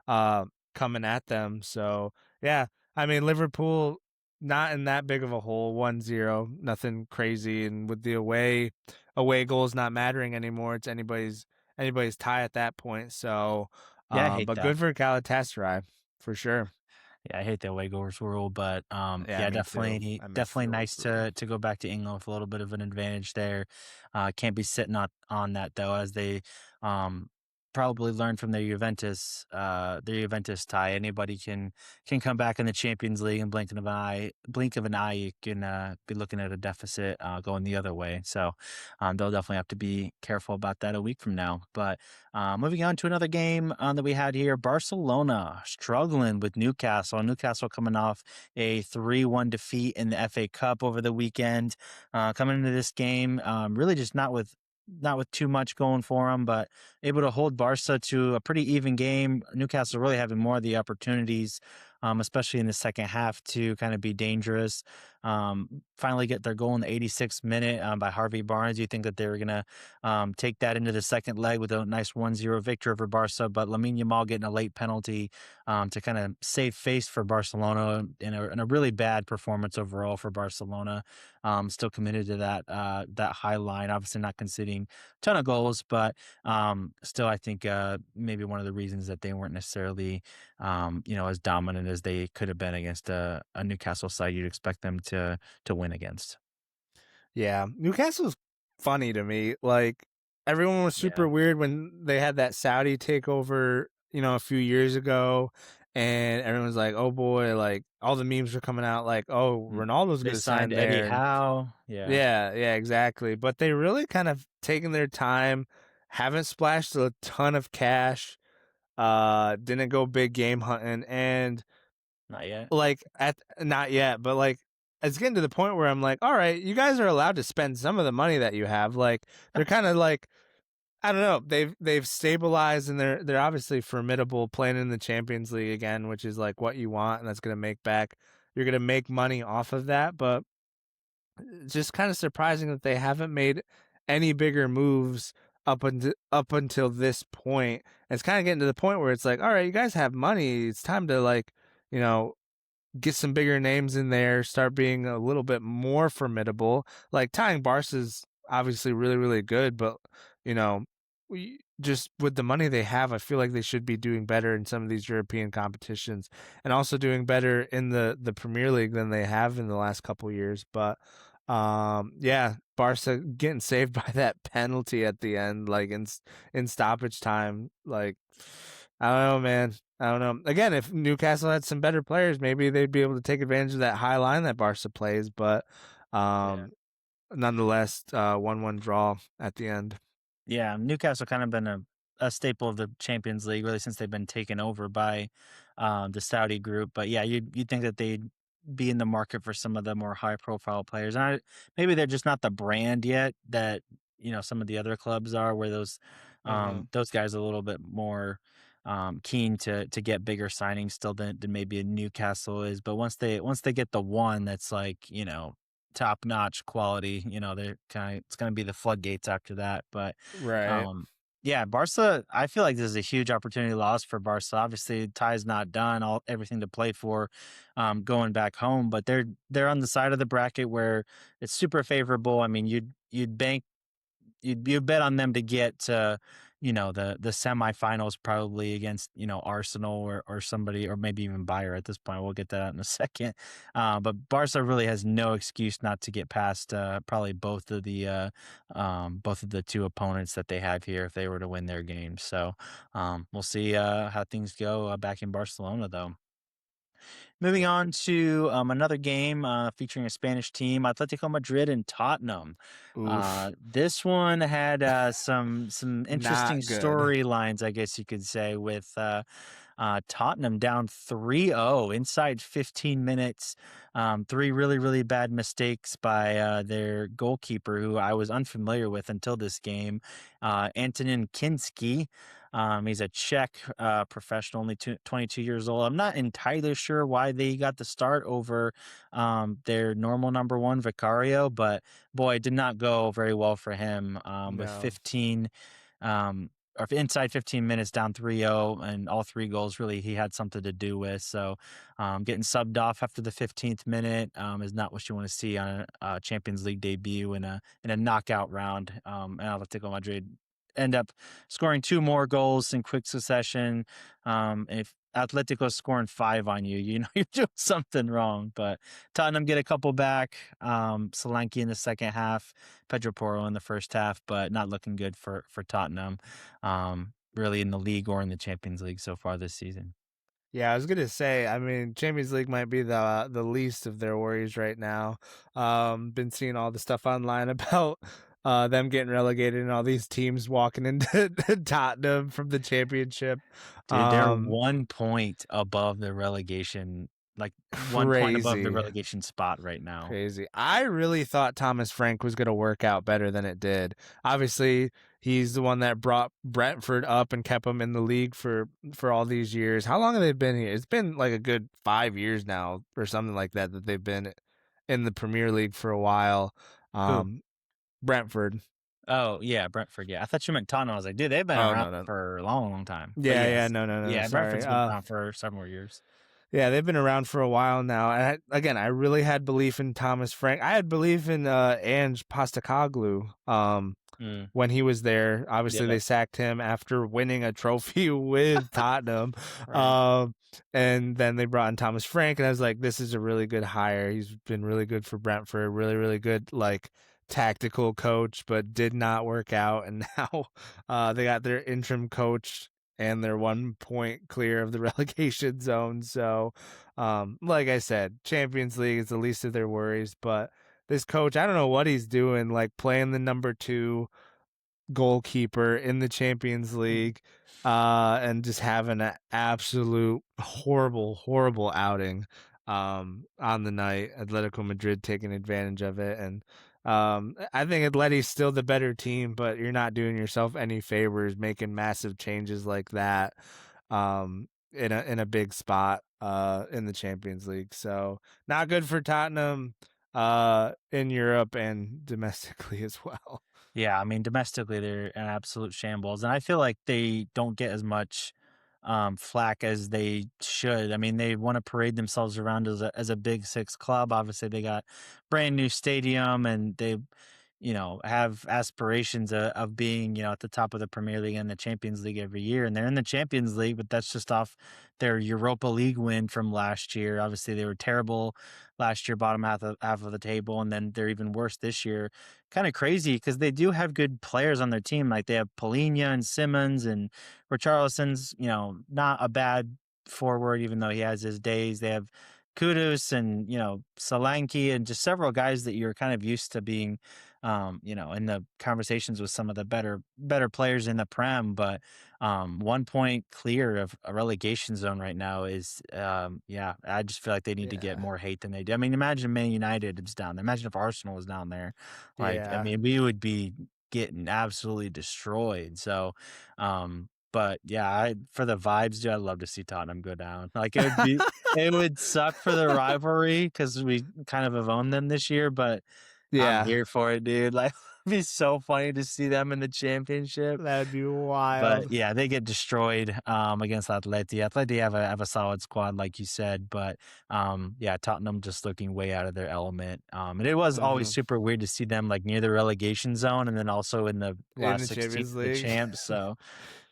coming at them. So yeah, I mean, Liverpool not in that big of a hole, 1-0, nothing crazy. And with the away goals not mattering anymore, it's anybody's tie at that point. So, Yeah, I hate but that. good for Galatasaray for sure. Yeah, I hate the away goals rule, but yeah, definitely nice to go back to England with a little bit of an advantage there. Can't be sitting on that though, as they probably learned from their Juventus tie. Anybody can come back in the Champions League in blink of an eye. You can be looking at a deficit going the other way. So they'll definitely have to be careful about that a week from now. But moving on to another game that we had here, Barcelona struggling with Newcastle. Newcastle coming off a 3-1 defeat in the FA Cup over the weekend. Coming into this game, really just not with too much going for them, but able to hold Barca to a pretty even game. Newcastle really having more of the opportunities, especially in the second half, to kind of be dangerous. finally get their goal in the 86th minute by Harvey Barnes. You think that they were going to take that into the second leg with a nice 1-0 victory over Barca, but Lamine Yamal getting a late penalty to kind of save face for Barcelona in a really bad performance overall for Barcelona. Still committed to that high line, obviously not conceding a ton of goals, but still I think maybe one of the reasons that they weren't necessarily as dominant as they could have been against a Newcastle side you'd expect them to win against. Yeah, Newcastle's funny to me. Like, everyone was super weird when they had that Saudi takeover, a few years ago, and everyone's like, "Oh boy!" Like, all the memes were coming out, like, "Oh, Ronaldo's They going to signed sign Eddie there." Howe. Yeah, exactly. But they really kind of taken their time, haven't splashed a ton of cash, didn't go big game hunting, and Not yet. like not yet, but like it's getting to the point where I'm like, all right, you guys are allowed to spend some of the money that you have. Like, they're kind of like, I don't know, they've stabilized, and they're obviously formidable, playing in the Champions League again, which is like what you want, and that's gonna make back. You're gonna make money off of that, but it's just kind of surprising that they haven't made any bigger moves up until this point. And it's kind of getting to the point where it's like, all right, you guys have money. It's time to, like, you know, get some bigger names in there, start being a little bit more formidable. Like, tying Barca's obviously really, really good, but you know, we just with the money they have, I feel like they should be doing better in some of these European competitions, and also doing better in the Premier League than they have in the last couple years. But yeah, Barca getting saved by that penalty at the end, like in stoppage time. Like, I don't know, man. I don't know. Again, if Newcastle had some better players, maybe they'd be able to take advantage of that high line that Barca plays. But Yeah. nonetheless, 1-1 draw at the end. Yeah, Newcastle kind of been a staple of the Champions League really since they've been taken over by the Saudi group. But yeah, you'd think that they'd be in the market for some of the more high profile players. And maybe they're just not the brand yet that some of the other clubs are, where those guys are a little bit more keen to get bigger signings still than maybe a Newcastle is. But once they get the one that's like top notch quality, they're it's going to be the floodgates after that. But Right. yeah, Barca, I feel like this is a huge opportunity lost for Barca. Obviously, tie's not done, everything to play for going back home, but they're on the side of the bracket where it's super favorable. I mean, you'd bet on them to get to the semifinals, probably against Arsenal or somebody, or maybe even Bayern at this point. We'll get that out in a second. But Barca really has no excuse not to get past probably both of the two opponents that they have here if they were to win their games. So we'll see how things go back in Barcelona, though. Moving on to another game featuring a Spanish team, Atletico Madrid and Tottenham. This one had some interesting Not good. storylines, I guess you could say, with Tottenham down 3-0 inside 15 minutes. Three really, really bad mistakes by their goalkeeper, who I was unfamiliar with until this game, Antonin Kinski. He's a Czech professional, only 22 years old. I'm not entirely sure why they got the start over their normal number one, Vicario, but boy, it did not go very well for him with No. 15 or inside 15 minutes down 3-0, and all three goals really he had something to do with. So getting subbed off after the 15th minute is not what you want to see on a Champions League debut in a knockout round. And Atletico Madrid end up scoring two more goals in quick succession. If Atletico's scoring 5 on you, you're doing something wrong. But Tottenham get a couple back. Solanke in the second half, Pedro Porro in the first half, but not looking good for Tottenham, really in the league or in the Champions League so far this season. Yeah, I was gonna say, I mean, Champions League might be the least of their worries right now. Been seeing all the stuff online about them getting relegated and all these teams walking into Tottenham from the championship. Dude, they're 1 point above the relegation, like 1 point above the Crazy. relegation spot right now. Crazy. I really thought Thomas Frank was going to work out better than it did. Obviously, he's the one that brought Brentford up and kept them in the league for all these years. How long have they been here? It's been like a good 5 years now or something like that they've been in the Premier League for a while. Who? Brentford. Oh yeah, Brentford. Yeah, I thought you meant Tottenham. I was like, dude, they've been Oh around no. for a long, long time. But Yeah, yes, no. yeah, Sorry. Brentford's been around for several years. Yeah, they've been around for a while now. And I really had belief in Thomas Frank. I had belief in Ange Postecoglou. Mm, When he was there, obviously yeah, they sacked him after winning a trophy with Tottenham. right. Um, and then they brought in Thomas Frank, and I was like, this is a really good hire. He's been really good for Brentford, really, really good, like, tactical coach, but did not work out. And now they got their interim coach and they're 1 point clear of the relegation zone. So, like I said, Champions League is the least of their worries. But this coach, I don't know what he's doing, like playing the number 2 goalkeeper in the Champions League, and just having an absolute horrible outing on the night. Atletico Madrid taking advantage of it, and I think Atleti's still the better team, but you're not doing yourself any favors making massive changes like that in a big spot in the Champions League. So not good for Tottenham in Europe and domestically as well. Yeah, I mean, domestically, they're an absolute shambles, and I feel like they don't get as much flack as they should. I mean, they want to parade themselves around as a Big Six club. Obviously, they got brand new stadium, and they, have aspirations of being, at the top of the Premier League and the Champions League every year. And they're in the Champions League, but that's just off their Europa League win from last year. Obviously, they were terrible last year, bottom half of the table, and then they're even worse this year. Kind of crazy because they do have good players on their team. Like they have Polina and Simmons and Richarlison's, not a bad forward, even though he has his days. They have Kudus and, Solanke and just several guys that you're kind of used to being, in the conversations with some of the better players in the Prem. But 1 point clear of a relegation zone right now is, I just feel like they need to get more hate than they do. I mean, imagine Man United is down there. Imagine if Arsenal was down there. Like, I Yeah. mean, we would be getting absolutely destroyed. So, but yeah, for the vibes, dude, I'd love to see Tottenham go down. Like it would suck for the rivalry because we kind of have owned them this year, but I'm Yeah. here for it, dude. Like, it'd be so funny to see them in the championship. That would be But wild. yeah, they get destroyed against Atleti. Atleti have a solid squad, like you said, but yeah, Tottenham just looking way out of their element. And it was always super weird to see them like near the relegation zone, and then also in the In last the 16 Champions of the League. champs. So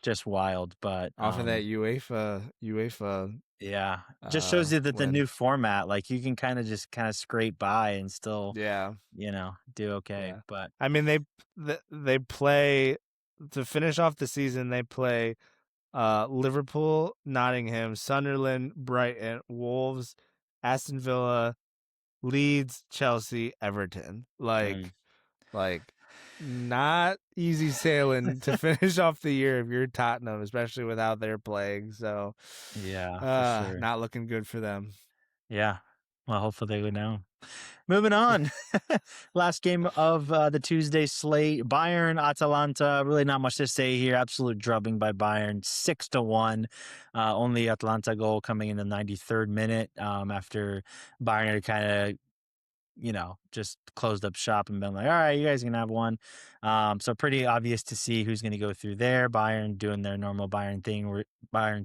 just wild. But Off of that UEFA yeah, just shows you that the win. new format, like you can kind of scrape by and still, Yeah. do okay. Yeah. But I mean they play to finish off the season, they play Liverpool, Nottingham, Sunderland, Brighton, Wolves, Aston Villa, Leeds, Chelsea, Everton. mm, Like not easy sailing to finish off the year if you're Tottenham, especially with how they're playing. So yeah, for sure. not looking good for them. Yeah. Well, hopefully they go down. Moving on. Last game of the Tuesday slate. Bayern, Atalanta. Really not much to say here. Absolute drubbing by Bayern. 6-1. Only Atalanta goal coming in the 93rd minute after Bayern had kind of just closed up shop and been like, all right, you guys can have one. So pretty obvious to see who's going to go through there. Bayern doing their normal Bayern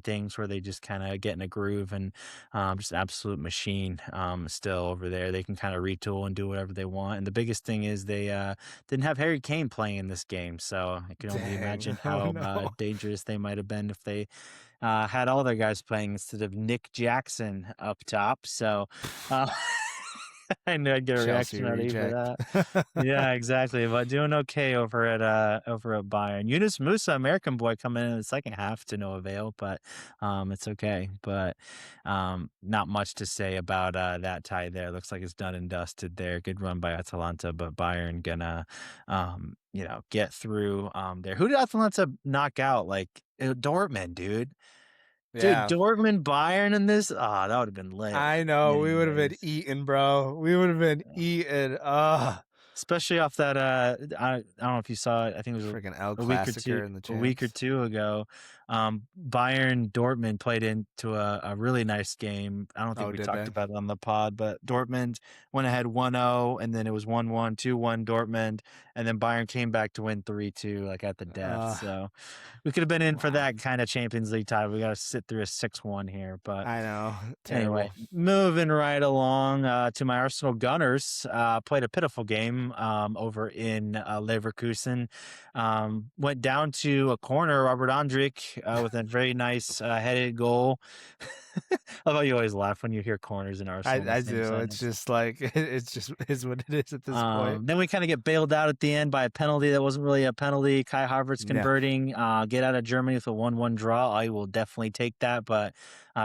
things where they just kind of get in a groove and just an absolute machine still over there. They can kind of retool and do whatever they want. And the biggest thing is they didn't have Harry Kane playing in this game. So I can only imagine how dangerous they might have been if they had all their guys playing instead of Nick Jackson up top. So I knew I'd get a Chelsea reaction out of you for reject. that. Yeah, exactly. But doing okay over at Bayern. Yunus Musa, American boy, coming in the second half to no avail, but it's okay. But not much to say about that tie there. Looks like it's done and dusted there. Good run by Atalanta, but Bayern gonna get through there. Who did Atalanta knock out? Like Dortmund, dude. Dude, Yeah. Dortmund, Bayern in this? Ah, that would have been lit. I know. We would have been Anyways. eaten, bro. We would have been eaten. especially off that. I don't know if you saw it. I think it was Freaking El a week or two, Clasico in the a week or champs. two ago. Bayern Dortmund played into a really nice game. I don't think Oh, we did talked they? about it on the pod, but Dortmund went ahead 1-0, and then it was 1-1, 2-1 Dortmund, and then Bayern came back to win 3-2, like at the death. So we could have been in for Wow. that kind of Champions League tie. We got to sit through a 6-1 here, but I know. anyway, Terrible. moving right along to my Arsenal Gunners. Played a pitiful game over in Leverkusen. Went down to a corner. Robert Andrich with a very nice headed goal. I love how you always laugh when you hear corners in Arsenal in the I same do. It's sentence. just like it's just is what it is at this point. Then we kind of get bailed out at the end by a penalty that wasn't really a penalty. Kai Havertz Yeah. converting, get out of Germany with a 1-1 draw. I will definitely take that, but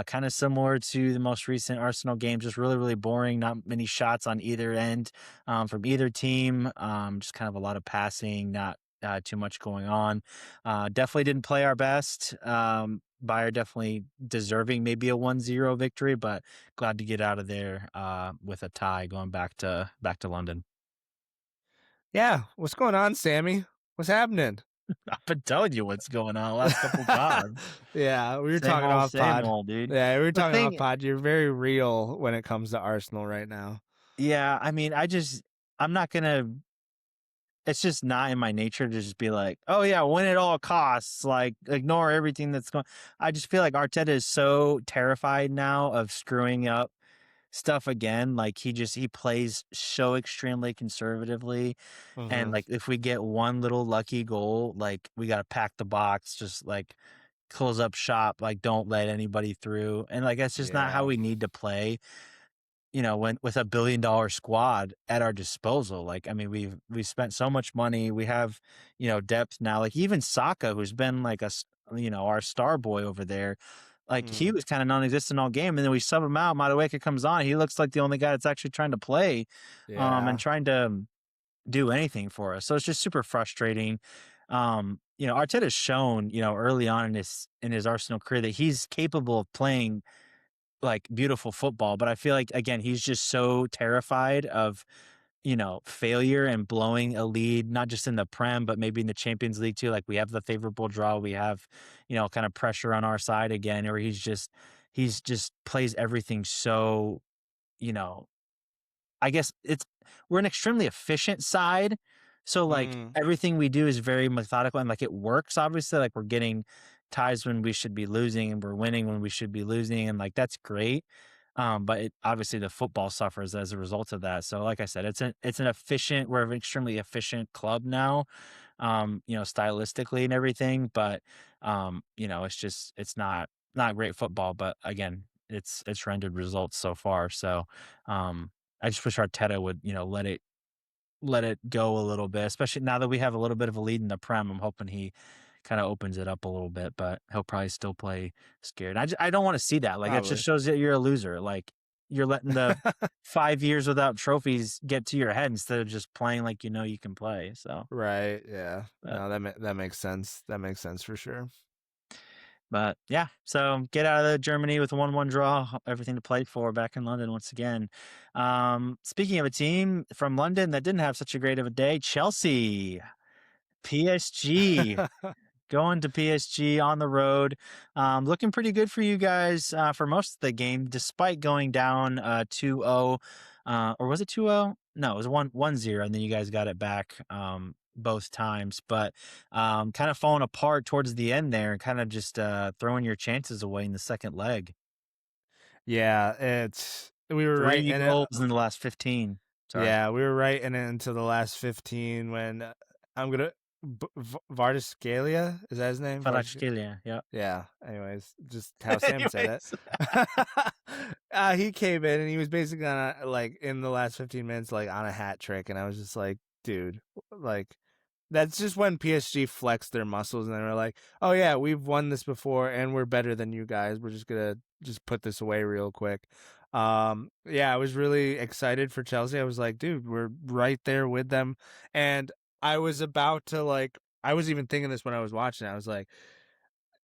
kind of similar to the most recent Arsenal game, just really, really boring. Not many shots on either end from either team. Just kind of a lot of passing, not too much going on. Definitely didn't play our best. Bayer definitely deserving maybe a 1-0 victory, but glad to get out of there with a tie going back to London. Yeah. What's going on, Sammy? What's happening? I've been telling you what's going on the last couple pods. Yeah, we were Same talking old, off same pod. old, dude. Yeah, we were The talking off thing, pod. You're very real when it comes to Arsenal right now. yeah, I mean, I'm not gonna. It's just not in my nature to just be like, oh yeah, win at all costs, like ignore everything that's going. I just feel like Arteta is so terrified now of screwing up stuff again. Like he plays so extremely conservatively. And Mm-hmm. like if we get one little lucky goal, like we got to pack the box, just like close up shop, like don't let anybody through. And like that's just not how Yeah. we need to play. When with $1 billion squad at our disposal. Like I mean, we've spent so much money. We have depth now. Like even Saka, who's been like our star boy over there. Like he was kind of non-existent all game, and then we sub him out. Madueke comes on. He looks like the only guy that's actually trying to play, and Yeah. trying to do anything for us. So it's just super frustrating. Arteta's shown, early on in his Arsenal career that he's capable of playing like beautiful football, but I feel like again, he's just so terrified of, failure and blowing a lead, not just in the Prem, but maybe in the Champions League too. Like we have the favorable draw, we have, kind of pressure on our side again, or he's just plays everything so, you know, I guess we're an extremely efficient side. So like Mm. everything we do is very methodical and like it works, obviously. Like we're getting ties when we should be losing and we're winning when we should be losing. And like that's great. But obviously the football suffers as a result of that. So like I said, we're an extremely efficient club now, stylistically and everything. But it's not great football. But again, it's rendered results so far. So I just wish Arteta would, let it go a little bit, especially now that we have a little bit of a lead in the Prem. I'm hoping he kind of opens it up a little bit, but he'll probably still play scared. I don't want to see that. Like it just Probably. shows that you're a loser. Like you're letting the 5 years without trophies get to your head instead of just playing like you can play. So, Right. Yeah. but No, that makes sense. That makes sense for sure. But yeah, so get out of Germany with a 1-1 draw, everything to play for back in London once again. Speaking of a team from London that didn't have such a great of a day, Chelsea, PSG. Going to PSG on the road. Looking pretty good for you guys for most of the game, despite going down 2-0. Or was it 2-0? No, it was 1-0, and then you guys got it back both times. But kind of falling apart towards the end there and kind of just throwing your chances away in the second leg. Yeah, we were right 3 in it. goals in the last 15. Sorry. Yeah, we were right in it into the last 15 when I'm gonna Vardiscalia, is that his name? Kvaratskhelia, yeah. Yeah. Anyways, just how Sam said Anyways. it. He came in and he was basically in the last 15 minutes, like on a hat trick, and I was just like, dude, like that's just when PSG flexed their muscles and they were like, oh yeah, we've won this before and we're better than you guys. We're just gonna just put this away real quick. Yeah, I was really excited for Chelsea. I was like, dude, we're right there with them. And I was about to I was even thinking this when I was watching it. I was like,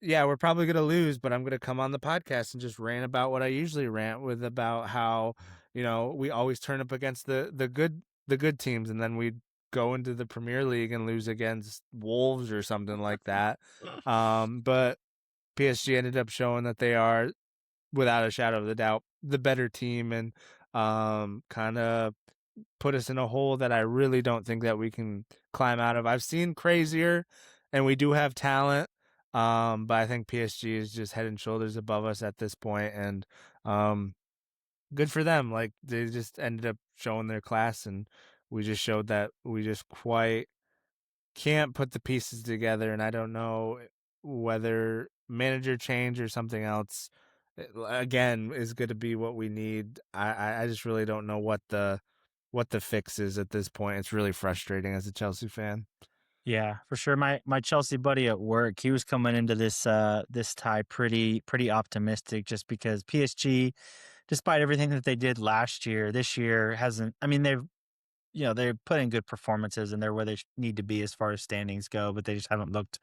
yeah, we're probably going to lose, but I'm going to come on the podcast and just rant about what I usually rant with about how, we always turn up against the good the good teams, and then we'd go into the Premier League and lose against Wolves or something like that. But PSG ended up showing that they are, without a shadow of a doubt, the better team, and kind of put us in a hole that I really don't think that we can climb out of. I've seen crazier, and we do have talent, but I think PSG is just head and shoulders above us at this point, and good for them. Like, they just ended up showing their class, and we just showed that we just quite can't put the pieces together. And I don't know whether manager change or something else again is going to be what we need. I just really don't know what the fix is at this point. It's really frustrating as a Chelsea fan. Yeah, for sure. My Chelsea buddy at work, he was coming into this tie pretty optimistic, just because PSG, despite everything that they did last year, this year hasn't. I mean, they're putting good performances and they're where they need to be as far as standings go, but they just haven't looked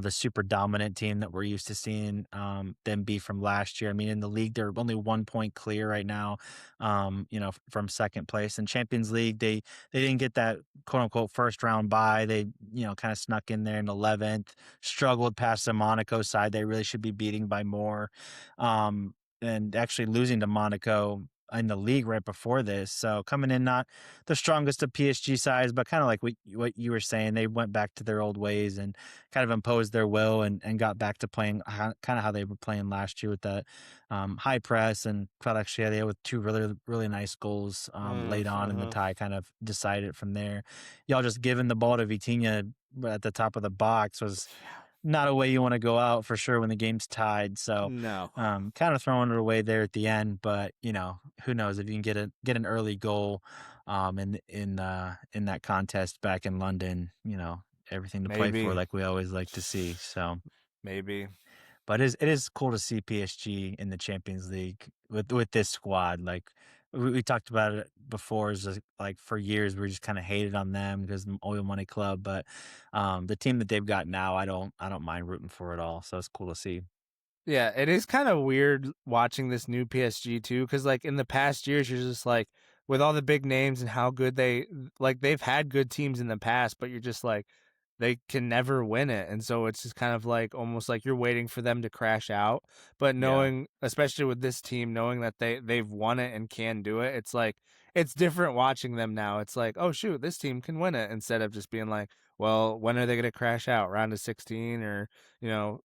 the super dominant team that we're used to seeing them be from last year. I mean, in the league, they're only 1 point clear right now, from second place. In Champions League, they didn't get that quote unquote first round bye. They kind of snuck in there in 11th, struggled past the Monaco side. They really should be beating by more, and actually losing to Monaco in the league right before this. So coming in not the strongest of PSG sides, but kind of like what you were saying, they went back to their old ways and kind of imposed their will and got back to playing kind of how they were playing last year with that high press, and actually with two really, really nice goals late on in the tie, kind of decided from there. Y'all just giving the ball to Vitinha at the top of the box was not a way you want to go out for sure when the game's tied. So No. kind of throwing it away there at the end, but who knows if you can get an early goal in that contest back in London, everything to play for, Maybe. like we always like to see. So Maybe. but it is cool to see PSG in the Champions League with this squad. Like we talked about it before, is just like for years we just kind of hated on them because oil money club, but the team that they've got now, I don't mind rooting for at all. So it's cool to see. Yeah, it is kind of weird watching this new PSG too, because like in the past years, you're just like, with all the big names and how good they've had good teams in the past, but you're just like, they can never win it. And so it's just kind of like almost like you're waiting for them to crash out. But Yeah. knowing, especially with this team, knowing that they've won it and can do it, it's like, it's different watching them now. It's like, oh shoot, this team can win it, instead of just being like, well, when are they going to crash out? Round of 16, or you know,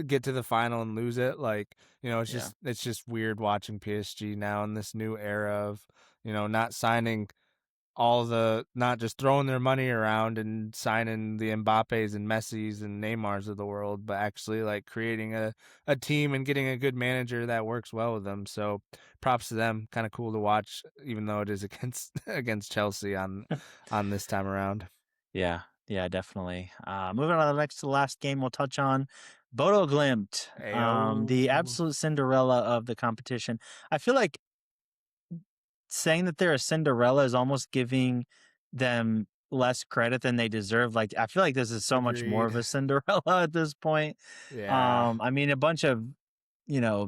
get to the final and lose it. Like, Yeah. it's just weird watching PSG now in this new era of, not signing not just throwing their money around and signing the Mbappes and Messis and Neymars of the world, but actually like creating a team and getting a good manager that works well with them. So props to them. Kind of cool to watch, even though it is against against Chelsea on this time around. Yeah. Yeah, definitely. Moving on to the last game we'll touch on, Bodo Glimt, the Ayo. absolute Cinderella of the competition. I feel like saying that they're a Cinderella is almost giving them less credit than they deserve. Like, I feel like this is so much more of Agreed. a Cinderella at this point. Yeah. I mean, a bunch of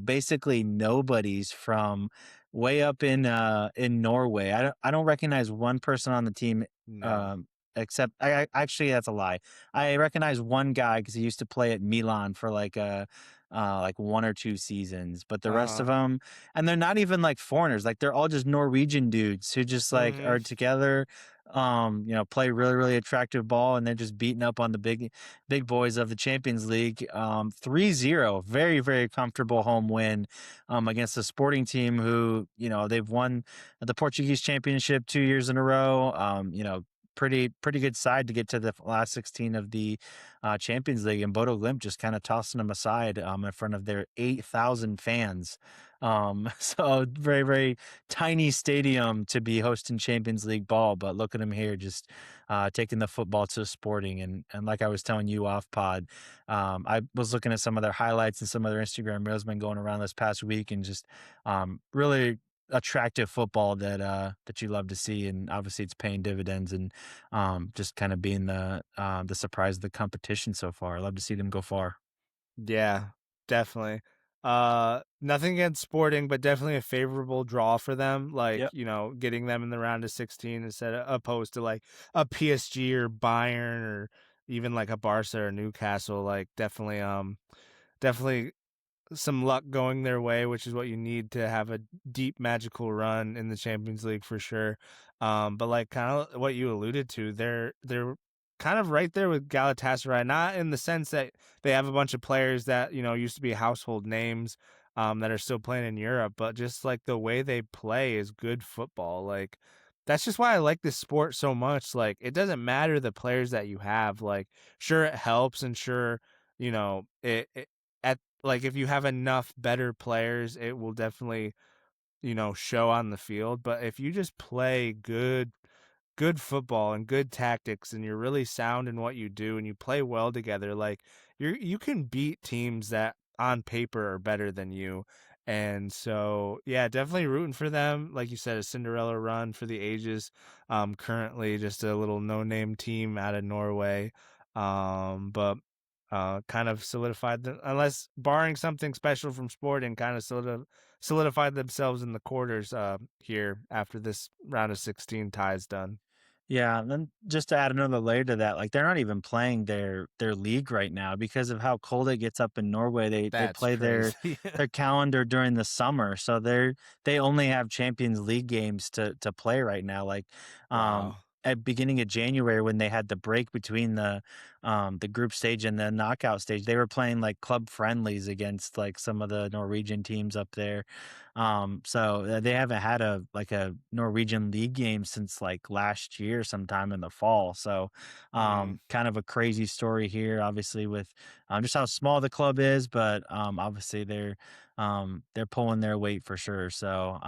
basically nobodies from way up in Norway. I don't recognize one person on the team, No. um, except actually that's a lie. I recognize one guy because he used to play at Milan for like 1 or 2 seasons, but the rest Uh-huh. of them, and they're not even like foreigners. Like they're all just Norwegian dudes who just like Mm-hmm. are together, play really, really attractive ball, and they're just beating up on the big boys of the Champions League. 3-0, very, very comfortable home win against a Sporting team who, they've won the Portuguese championship 2 years in a row. Pretty good side to get to the last 16 of the Champions League, and Bodo Glimt just kind of tossing them aside in front of their 8,000 fans. So very, very tiny stadium to be hosting Champions League ball, but look at them here, just taking the football to Sporting. And like I was telling you off pod, I was looking at some of their highlights and some of their Instagram reels been going around this past week, and just really attractive football that you love to see, and obviously it's paying dividends, and just kind of being the surprise of the competition so far. I love to see them go far. Yeah, definitely. Nothing against Sporting, but definitely a favorable draw for them. Like, Yep. getting them in the round of 16 instead of opposed to like a PSG or Bayern or even like a Barca or Newcastle. Like, definitely some luck going their way, which is what you need to have a deep magical run in the Champions League for sure. But like kind of what you alluded to, they're kind of right there with Galatasaray, not in the sense that they have a bunch of players that used to be household names that are still playing in Europe, but just like the way they play is good football. Like that's just why I like this sport so much. Like it doesn't matter the players that you have. Like sure it helps, and sure it at like if you have enough better players, it will definitely, show on the field. But if you just play good football and good tactics and you're really sound in what you do and you play well together, like you can beat teams that on paper are better than you. And so yeah, definitely rooting for them. Like you said, a Cinderella run for the ages. Currently just a little no-name team out of Norway. But kind of solidified them, unless barring something special from Sporting, kind of solidified themselves in the quarters here after this round of 16 ties done. Yeah, and then just to add another layer to that, like they're not even playing their league right now because of how cold it gets up in Norway. They That's play their crazy. their calendar during the summer, so they only have Champions League games to play right now. Like Wow. at beginning of January when they had the break between the group stage and the knockout stage, they were playing like club friendlies against like some of the Norwegian teams up there. So they haven't had a Norwegian league game since like last year, sometime in the fall. So, Mm, kind of a crazy story here, obviously with just how small the club is, but obviously they're pulling their weight for sure. So,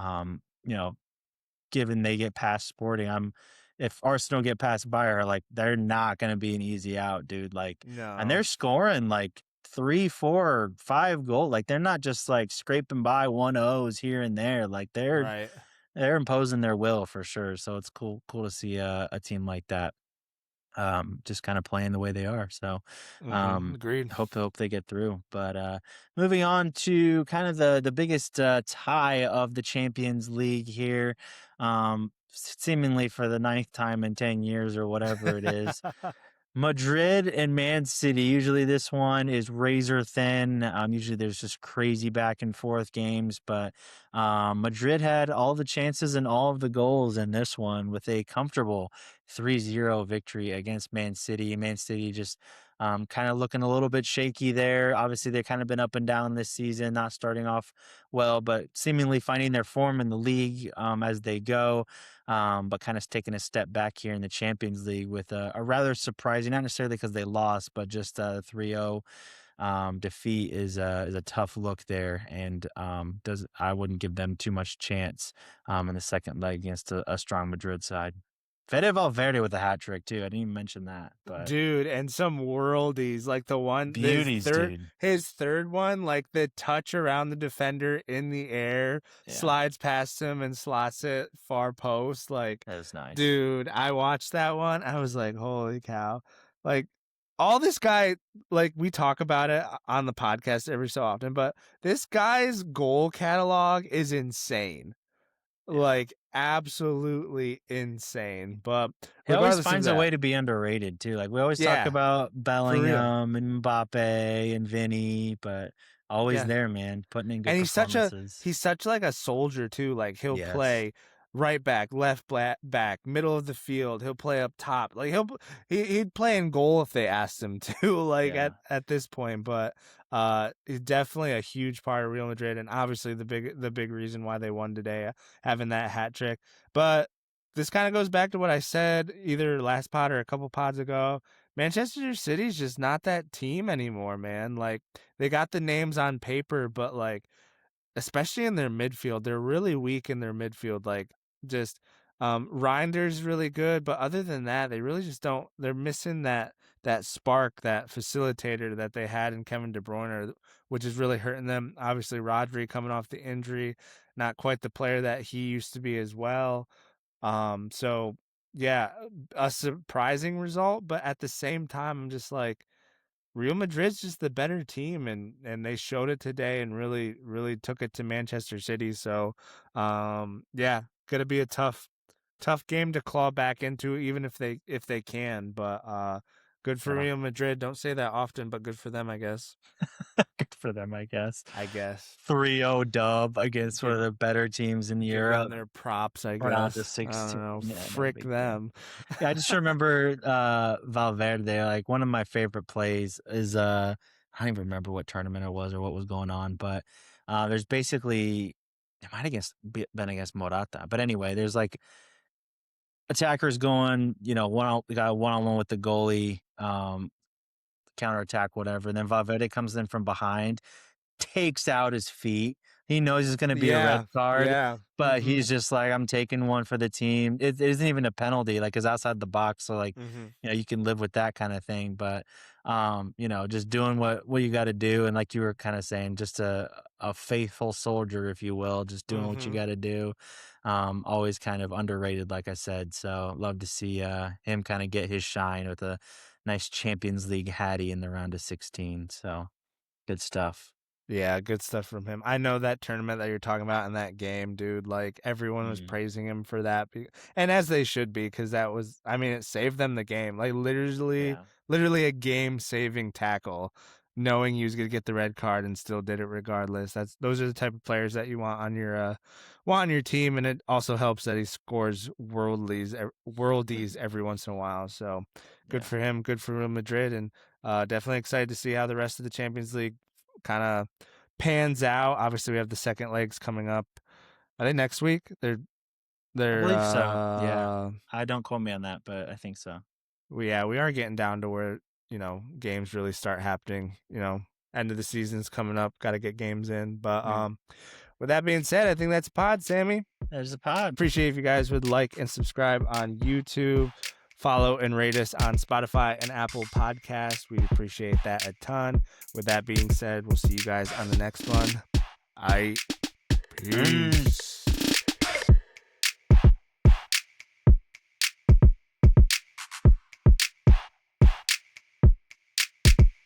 given they get past Sporting, if Arsenal get past Bayern, like they're not going to be an easy out, dude. Like, and no. they're scoring like 3, 4, 5 goals. Like they're not just like scraping by 1-0s here and there. Like Right. they're imposing their will for sure. So it's cool to see a team like that just kind of playing the way they are. So, Agreed. hope they get through. But moving on to kind of the biggest tie of the Champions League here, seemingly for the ninth time in 10 years or whatever it is. Madrid and Man City. Usually this one is razor thin. Usually there's just crazy back and forth games, but Madrid had all the chances and all of the goals in this one with a comfortable 3-0 victory against Man City. Man City just kind of looking a little bit shaky there. Obviously, they've kind of been up and down this season, not starting off well, but seemingly finding their form in the league as they go. But kind of taking a step back here in the Champions League with a rather surprising, not necessarily because they lost, but just a 3-0 defeat is a tough look there, and I wouldn't give them too much chance in the second leg against a strong Madrid side. Fede Valverde with a hat trick too. I didn't even mention that, but Dude, and some worldies, like the one beauties, dude. his third one, like the touch around the defender in the air, Yeah, slides past him and slots it far post. Like, that was nice. dude, I watched that one. I was like, holy cow. Like all this guy, like we talk about it on the podcast every so often, but this guy's goal catalog is insane. Yeah. Like absolutely insane. But He always regardless of finds a way that, to be underrated too. Like we always talk yeah, about for real. Bellingham and Mbappe and Vinny, but always Yeah. there, man, putting in good And performances. he's such like a soldier too. Like he'll Yes. play right back, left back, middle of the field. He'll play up top. Like he'd play in goal if they asked him to. Like Yeah. at this point, but he's definitely a huge part of Real Madrid, and obviously the big reason why they won today, having that hat trick. But this kind of goes back to what I said either last pod or a couple pods ago. Manchester City's just not that team anymore, man. Like they got the names on paper, but like especially in their midfield, they're really weak in their midfield. Like just Reinder's really good, but other than that, they really just don't. They're missing that spark, that facilitator that they had in Kevin De Bruyne, which is really hurting them. Obviously, Rodri coming off the injury, not quite the player that he used to be as well. So yeah, a surprising result, but at the same time, I'm just like Real Madrid's just the better team, and they showed it today and really took it to Manchester City. So, yeah, gonna be a tough game to claw back into, even if they can. But good for Real Madrid. Don't say that often, but good for them, I guess. Good for them, I guess. 3-0 dub against one of the better teams in Europe. Give them their props, I guess. Round of 16. I don't know. Yeah, Frick them. Yeah, I just remember Valverde. Like, one of my favorite plays is I don't even remember what tournament it was or what was going on, but there's basically, it might have been against Morata, but anyway, there's like attackers going, one-on-one with the goalie, counterattack, whatever. And then Valverde comes in from behind, takes out his feet. He knows it's going to be a red card, but he's just like, I'm taking one for the team. It isn't even a penalty, like, it's outside the box. So, like, you can live with that kind of thing. But, just doing what you got to do. And like you were kind of saying, just a faithful soldier, if you will, just doing what you got to do. Always kind of underrated, like I said. So love to see him kind of get his shine with a nice Champions League hattie in the round of 16. So good stuff. Yeah, good stuff from him. I know that tournament that you're talking about in that game, dude. Like, everyone was praising him for that, and as they should be, because it saved them the game. Like, literally a game-saving tackle, knowing he was gonna get the red card and still did it regardless. Those are the type of players that you want on your team, and it also helps that he scores worldies every once in a while. So good for him. Good for Real Madrid, and definitely excited to see how the rest of the Champions League kind of pans out. Obviously, we have the second legs coming up. Are they next week? They're I believe so. Yeah, I don't quote me on that, but I think so. We are getting down to where games really start happening. End of the season's coming up. Got to get games in. But with that being said, I think that's a pod, Sammy. There's a pod. Appreciate if you guys would like and subscribe on YouTube. Follow and rate us on Spotify and Apple Podcasts. We appreciate that a ton. With that being said, we'll see you guys on the next one. Peace.